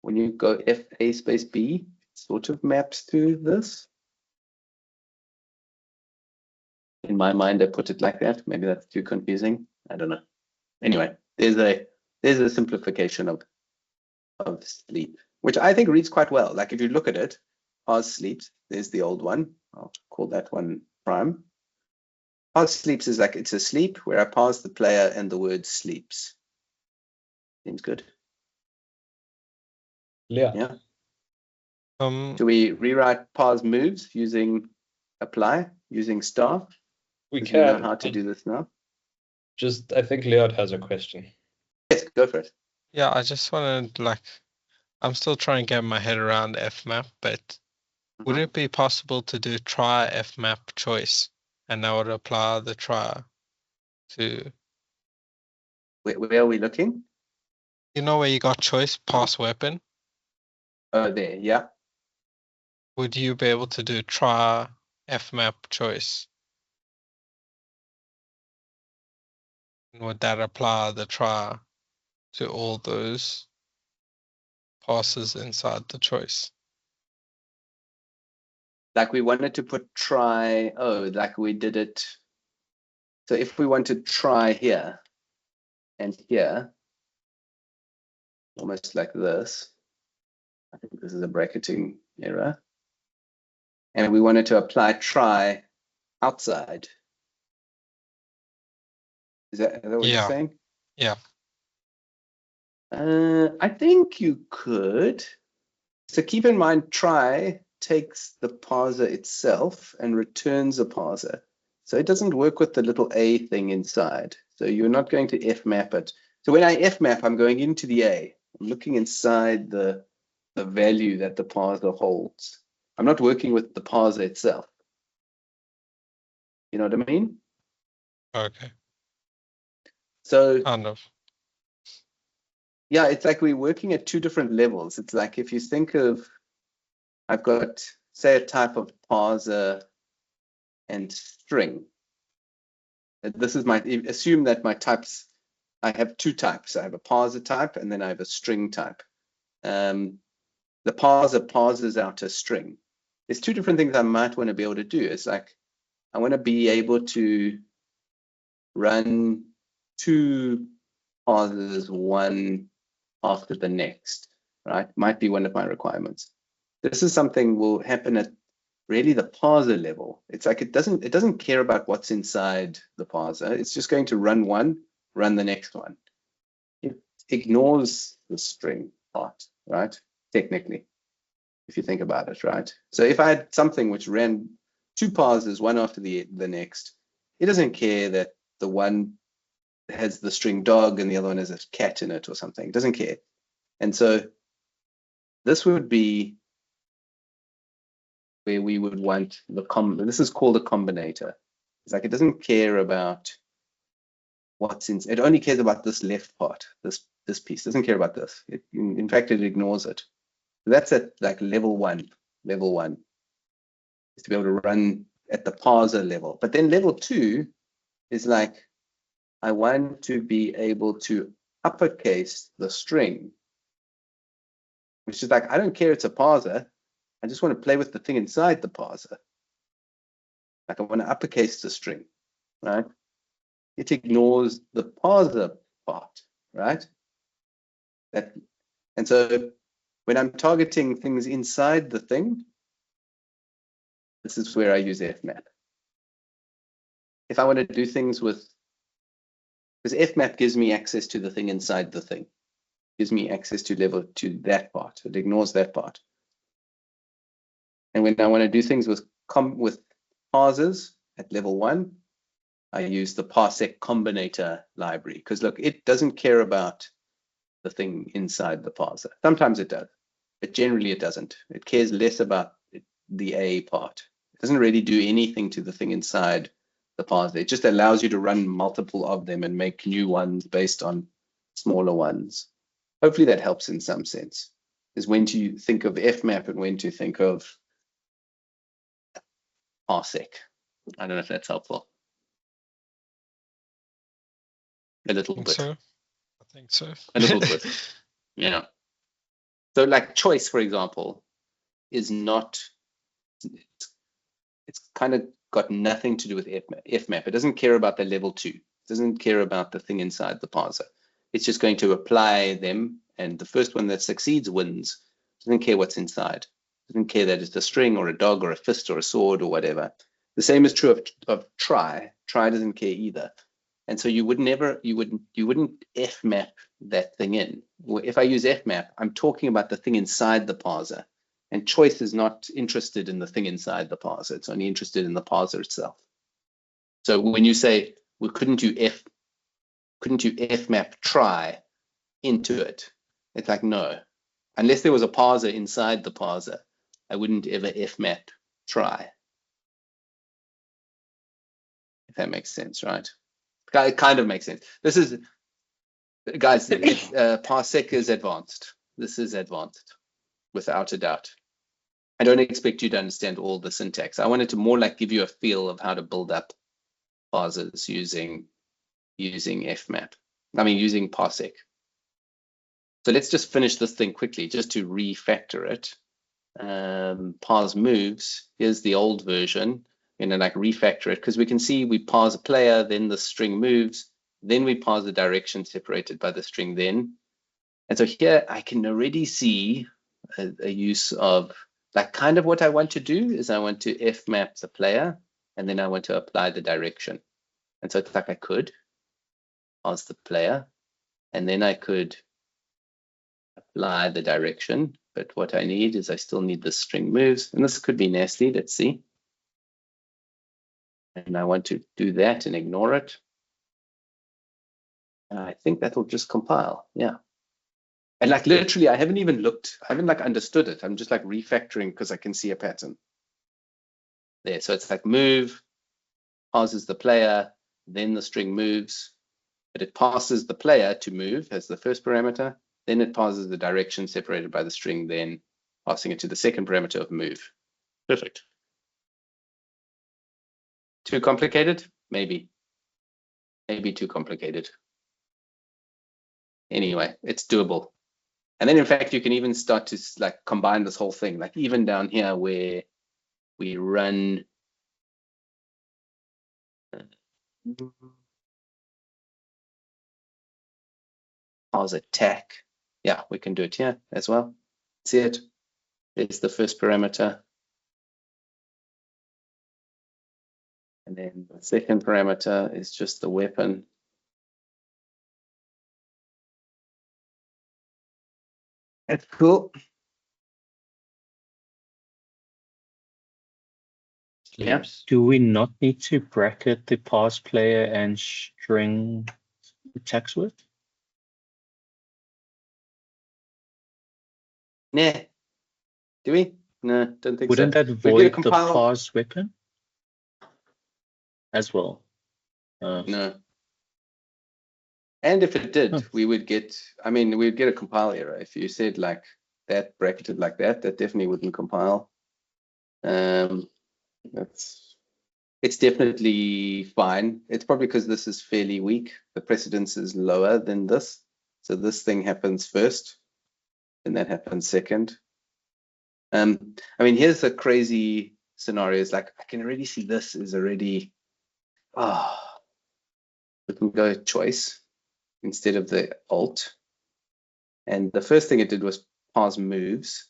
when you go F A space B, sort of maps to this. In my mind, I put it like that. Maybe that's too confusing. I don't know. Anyway, there's a simplification of sleep, which I think reads quite well. Like if you look at it, parse sleeps, there's the old one. I'll call that one prime. Parse sleeps is like it's a sleep where I parse the player and the word sleeps. Seems good. Yeah. Do we rewrite parse moves using apply, using star? We Does can. we know how to do this now? I think Leod has a question. Yes, go for it. Yeah, I just wanted I'm still trying to get my head around fmap, but would it be possible to do try fmap choice, and I would apply the try to? Where are we looking? You know where you got choice, pass weapon? Oh, there, yeah. Would you be able to do try fmap choice? And would that apply the try to all those passes inside the choice? Like we wanted to put try, like we did it. So if we want to try here and here, almost like this, I think this is a bracketing error. And we wanted to apply try outside. Is that what you're saying? Yeah. I think you could. So keep in mind, try takes the parser itself and returns a parser. So it doesn't work with the little a thing inside. So you're not going to fmap it. So when I fmap, I'm going into the a. I'm looking inside the value that the parser holds. I'm not working with the parser itself. You know what I mean? Okay. So kind of. Yeah, it's like we're working at two different levels. It's like if you think of, I've got, say, a type of parser and string. This is assume that my types, I have two types. I have a parser type and then I have a string type. The parser parses out a string. There's two different things I might want to be able to do. It's like, I want to be able to run two parsers, one after the next, right? Might be one of my requirements. This is something will happen at really the parser level. It's like it doesn't care about what's inside the parser. It's just going to run one, run the next one. It ignores the string part, right? Technically, if you think about it, right? So if I had something which ran two parsers, one after the next, it doesn't care that the one has the string dog and the other one has a cat in it or something. It doesn't care. And so this would be where we would want this is called a combinator. It's like it doesn't care about what's in, it only cares about this left part, this piece. It doesn't care about this. In fact, it ignores it. So that's at like level one. Level one is to be able to run at the parser level. But then level two is like, I want to be able to uppercase the string, which is like, I don't care it's a parser. I just want to play with the thing inside the parser. Like I want to uppercase the string, right? It ignores the parser part, right? And so when I'm targeting things inside the thing, this is where I use fmap. If I want to do things with, because fmap gives me access to the thing inside the thing, gives me access to that part. It ignores that part. And when I want to do things with parsers at level one, I use the Parsec combinator library, because look, it doesn't care about the thing inside the parser. Sometimes it does, but generally it doesn't. It cares less about the A part. It doesn't really do anything to the thing inside the parser. It just allows you to run multiple of them and make new ones based on smaller ones. Hopefully that helps in some sense. Is when to think of fmap and when to think of Parsec. I don't know if that's helpful. A little bit. So. I think so. A little bit. Yeah. So like choice, for example, is not, it's kind of got nothing to do with fmap. It doesn't care about the level 2. It doesn't care about the thing inside the parser. It's just going to apply them, and the first one that succeeds wins. Doesn't care what's inside. Doesn't care that it's a string or a dog or a fist or a sword or whatever. The same is true of try. Try doesn't care either. And so you wouldn't fmap that thing in. If I use fmap, I'm talking about the thing inside the parser. And choice is not interested in the thing inside the parser. It's only interested in the parser itself. So when you say, well, couldn't you fmap try into it? It's like, no. Unless there was a parser inside the parser, I wouldn't ever fmap try. If that makes sense, right? It kind of makes sense. This is, guys, Parsec is advanced. This is advanced, without a doubt. I don't expect you to understand all the syntax. I wanted to more like give you a feel of how to build up parsers using fmap. I mean, using Parsec. So let's just finish this thing quickly, just to refactor it. Parse moves. Here's the old version. Like refactor it, because we can see we parse a player, then the string moves, then we parse the direction separated by the string then. And so here I can already see a use of, like, kind of what I want to do is I want to fmap the player, and then I want to apply the direction. And so it's like I could parse the player, and then I could apply the direction. But what I need is I still need the string moves, and this could be nasty. Let's see. And I want to do that and ignore it. And I think that will just compile. Yeah. And like literally, I haven't even looked, I haven't like understood it. I'm just like refactoring because I can see a pattern there. So it's like move, parses the player, then the string moves, but it passes the player to move as the first parameter. Then it passes the direction separated by the string, then passing it to the second parameter of move. Perfect. Too complicated? Maybe. Maybe too complicated. Anyway, it's doable. And then in fact, you can even start to like combine this whole thing, like even down here where we run parse attack. Yeah, we can do it here as well. See it? There's the first parameter. And then the second parameter is just the weapon. That's cool. Yeah. Do we not need to bracket the parse player and string attacks with? Nah. Do we? No, don't think Wouldn't so. That void the parse weapon as well? No. And if it did, we would get, I mean, we'd get a compile error. If you said like that, bracketed like that, that definitely wouldn't compile. It's definitely fine. It's probably because this is fairly weak. The precedence is lower than this. So this thing happens first, and that happens second. I mean, here's the crazy scenario. It's like, I can already see this is already, we can go choice instead of the alt. And the first thing it did was parse moves.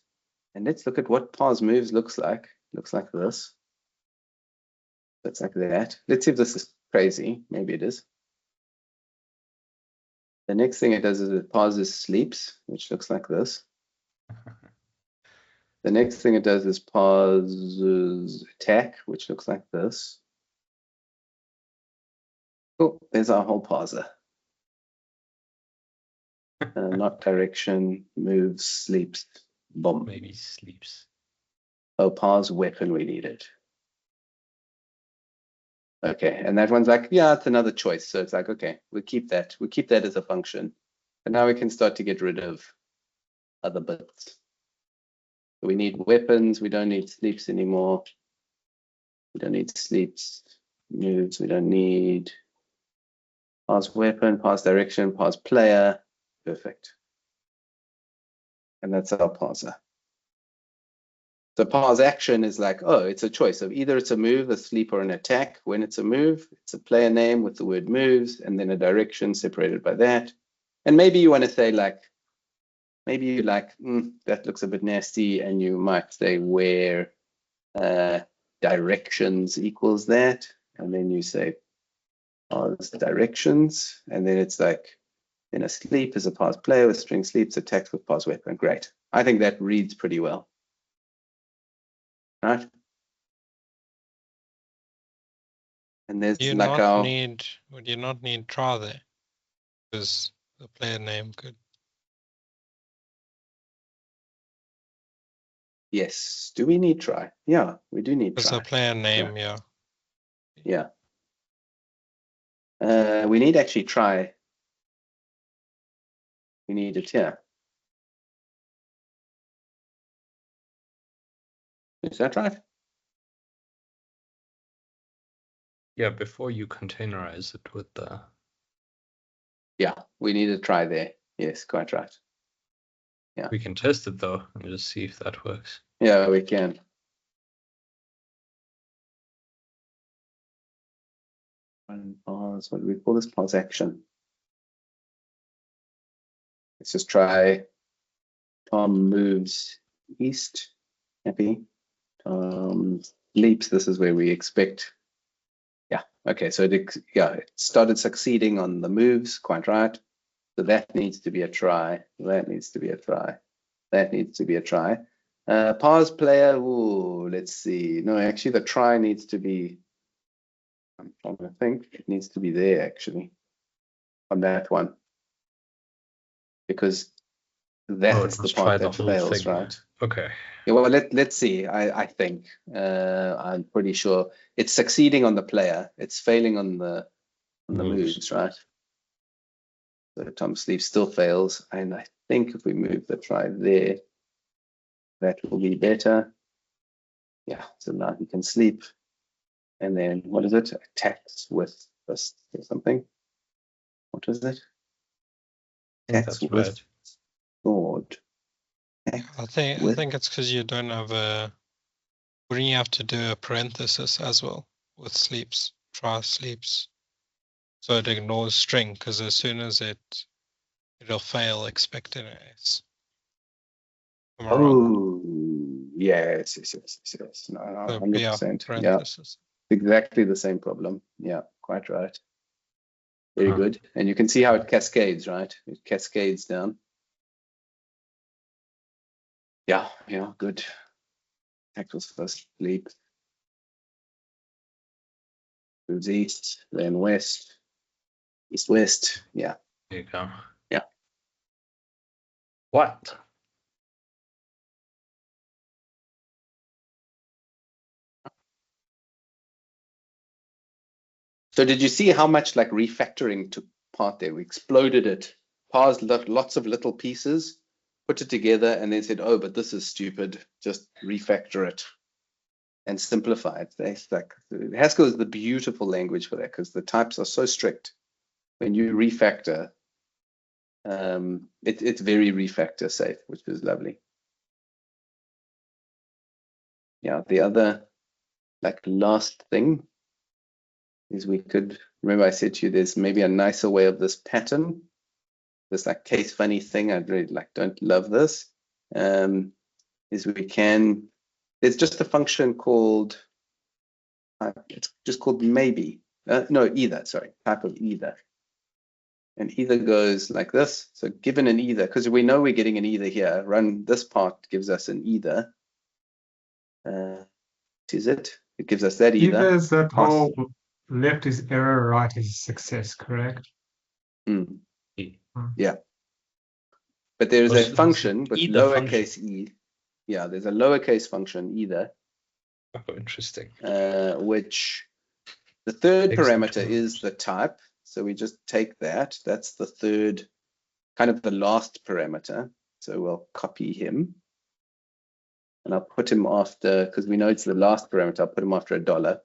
And let's look at what parse moves looks like. It looks like this. That's like that. Let's see if this is crazy. Maybe it is. The next thing it does is it parses sleeps, which looks like this. The next thing it does is parses attack, which looks like this. Oh, there's our whole parser. Not direction, moves, sleeps, bomb. Maybe sleeps. Oh, parse weapon, we need it. Okay, and that one's like, yeah, it's another choice. So it's like, okay, we'll keep that. We'll keep that as a function. But now we can start to get rid of other bits. So we need weapons. We don't need sleeps anymore. We don't need sleeps, moves. We don't need parse weapon, parse direction, parse player. Perfect. And that's our parser. So parse action is like, oh, it's a choice of either it's a move, a sleep, or an attack. When it's a move, it's a player name with the word moves, and then a direction separated by that. And maybe you want to say like, maybe you like, that looks a bit nasty, and you might say where directions equals that, and then you say parse directions, and then it's like, then a sleep is a parse player with string sleeps, attacks with parse weapon. Great. I think that reads pretty well. Right? And there's like our... Would you not need try there? Because the player name could... Yes. Do we need try? Yeah, we do need try. Because the player name, yeah. Yeah. We need actually try. We need it here. Is that right? Yeah, before you containerize it with the... Yeah, we need a try there. Yes, quite right. Yeah. We can test it though and just see if that works. Yeah, we can. Parse, what do we call this? Parse action. Let's just try Tom moves east. Happy. Tom leaps. This is where we expect. Yeah. Okay. So it started succeeding on the moves. Quite right. So that needs to be a try. That needs to be a try. That needs to be a try. Parse player. Ooh, let's see. No, actually, the try needs to be. I'm trying to think. It needs to be there actually on that one, because that's the part that fails, right? Okay. Yeah, well, let's see. I think I'm pretty sure it's succeeding on the player. It's failing on the moves, right? So Tom Sleep still fails, and I think if we move the try there, that will be better. Yeah. So now he can sleep, and then what is it? Attacks with this or something. What is it? Attacks with sword. I think it's because you don't have a. Wouldn't you have to do a parenthesis as well with sleeps? Try sleeps, so it ignores string, because as soon as it'll fail, expecting an S. Oh, yes. No, 100%. Yeah, exactly the same problem. Yeah, quite right. Very good. And you can see how it cascades, right? It cascades down. Yeah, good. Attack was first sleep. Moves east, then west, east-west. Yeah. There you go. Yeah. What? So did you see how much like refactoring took part there? We exploded it, parsed lots of little pieces, put it together, and then said, oh, but this is stupid. Just refactor it and simplify it. It's like Haskell is the beautiful language for that, because the types are so strict. When you refactor, it's very refactor safe, which is lovely. Yeah, the other like last thing is we could, remember I said to you, there's maybe a nicer way of this pattern, this like case funny thing. I really don't love this. Is we can, there's just a function called, it's just called maybe, no, either, sorry, type of either. And either goes like this. So given an either, because we know we're getting an either here, run this part gives us an either. Is it? It gives us that either. Either is that whole left is error, right is success, correct? Yeah. But there is a function with lowercase e. Yeah, there's a lowercase function either. Oh, interesting. Which the third parameter is the type. So we just take that. That's the third, kind of the last parameter. So we'll copy him. And I'll put him after, because we know it's the last parameter, I'll put him after $1.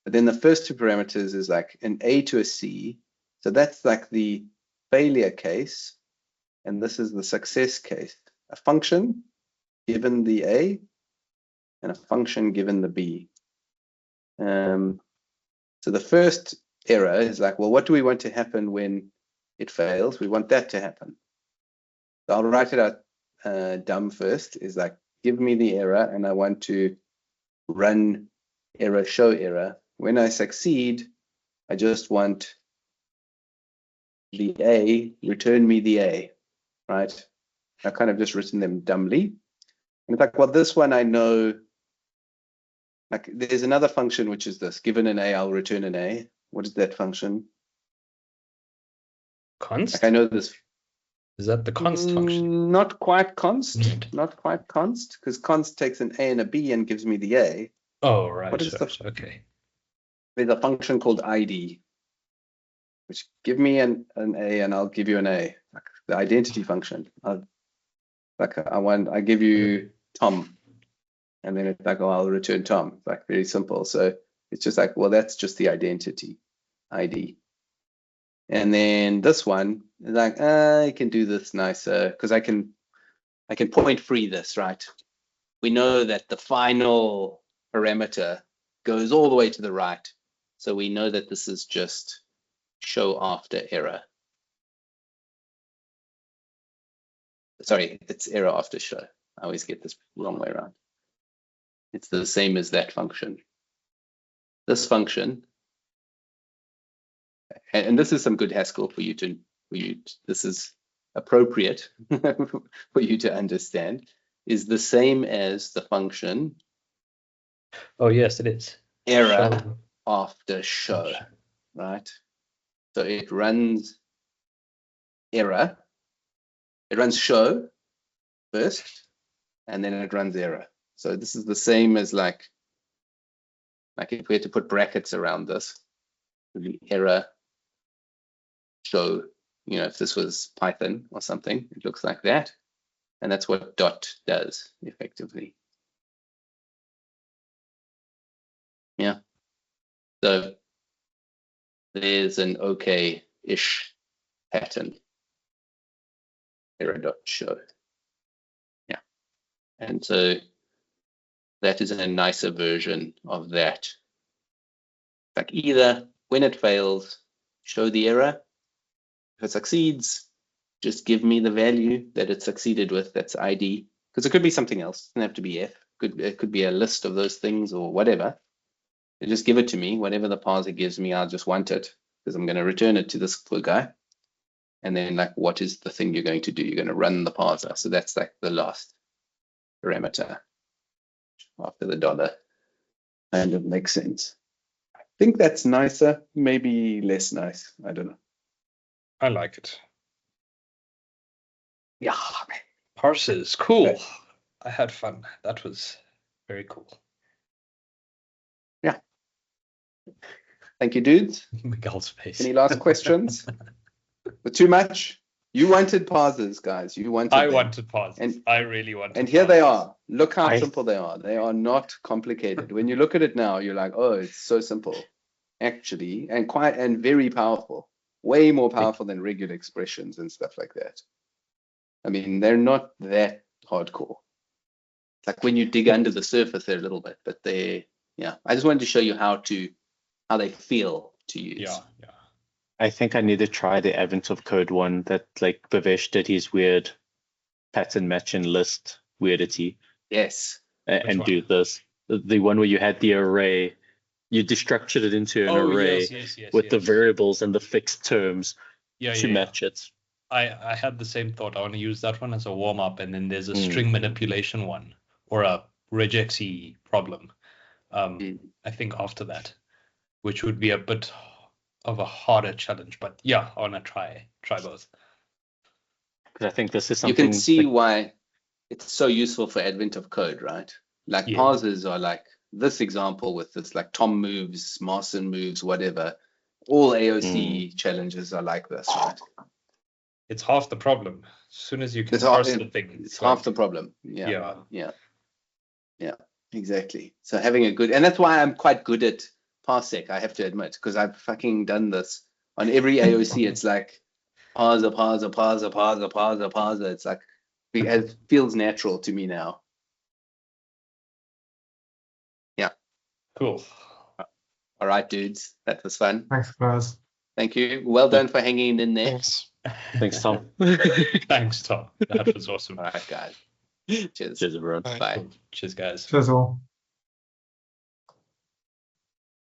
But then the first two parameters is like an A to a C. So that's like the failure case. And this is the success case. A function given the A and a function given the b. So the first error is like, well, what do we want to happen when it fails? We want that to happen. So I'll write it out dumb first, is like, give me the error, and I want to run error, show error. When I succeed, I just want the A, return me the A, right? I've kind of just written them dumbly. And it's like, well, this one I know, like there's another function which is this, given an A, I'll return an A. What is that function? Const? Like I know this. Is that the const function? Not quite const, not quite const, because const takes an A and a B and gives me the A. Oh, right, What is okay. There's a function called ID, which give me an A and I'll give you an A, like the identity function. I give you Tom, and then it's like, oh, I'll return Tom. It's like very simple. So it's just like, well, that's just the identity ID. And then this one is like, I can do this nicer because I can point free this, right? We know that the final parameter goes all the way to the right. So we know that this is just show after error. Sorry, it's error after show. I always get this wrong way around. It's the same as that function. This function, and this is some good Haskell for you to, this is appropriate for you to understand, is the same as the function. Oh, yes, it is. Error show after show, right? So it runs error, it runs show first, and then it runs error. So this is the same as like if we had to put brackets around this, it would be error show, you know, if this was Python or something, it looks like that. And that's what dot does effectively. Yeah. So there's an okay-ish pattern. Error dot show. Yeah. And so that is a nicer version of that. Like either when it fails, show the error. If it succeeds, just give me the value that it succeeded with, that's ID. Because it could be something else. It doesn't have to be F. It could be a list of those things or whatever. You just give it to me. Whatever the parser gives me, I'll just want it because I'm going to return it to this poor guy. And then like, what is the thing you're going to do? You're going to run the parser. So that's like the last parameter after the dollar. Kind of makes sense. I think that's nicer, maybe less nice. I don't know. I like it. Yeah. Parsers, cool. I had fun. That was very cool. Yeah. Thank you, dudes. Miguel's face. Any last questions? But too much? You wanted parsers, guys. You wanted I wanted parsers. And I really wanted And here parsers. They are. Look how simple they are. They are not complicated. When you look at it now, you're like, oh, it's so simple. Actually, and very powerful. Way more powerful than regular expressions and stuff like that. I mean, they're not that hardcore. It's like when you dig under the surface, they're a little bit, but yeah. I just wanted to show you how they feel to use. Yeah. I think I need to try the Advent of Code one that like Bhavesh did his weird pattern match and list weirdity. Yes. And do this. The one where you had the array, you destructured it into an array with the variables and the fixed terms to match it. I had the same thought. I want to use that one as a warm-up, and then there's a string manipulation one or a regexy problem. I think after that, which would be a bit of a harder challenge, but yeah, I want to try both. Because I think this is something you can see why it's so useful for Advent of Code, right? Like parsers are like this example with this, like Tom moves, Marson moves, whatever. All AOC challenges are like this, right? It's half the problem. As soon as you can parse the thing, it's half the problem. Yeah, exactly. So having a good, and that's why I'm quite good at Parsec, I have to admit, because I've fucking done this on every AOC. It's like parser. It's like it feels natural to me now. Cool. All right, dudes. That was fun. Thanks, guys. Thank you. Well done for hanging in there. Thanks, Tom. Thanks, Tom. That was awesome. All right, guys. Cheers. Cheers, everyone. Bye. Cheers, guys. Cheers all.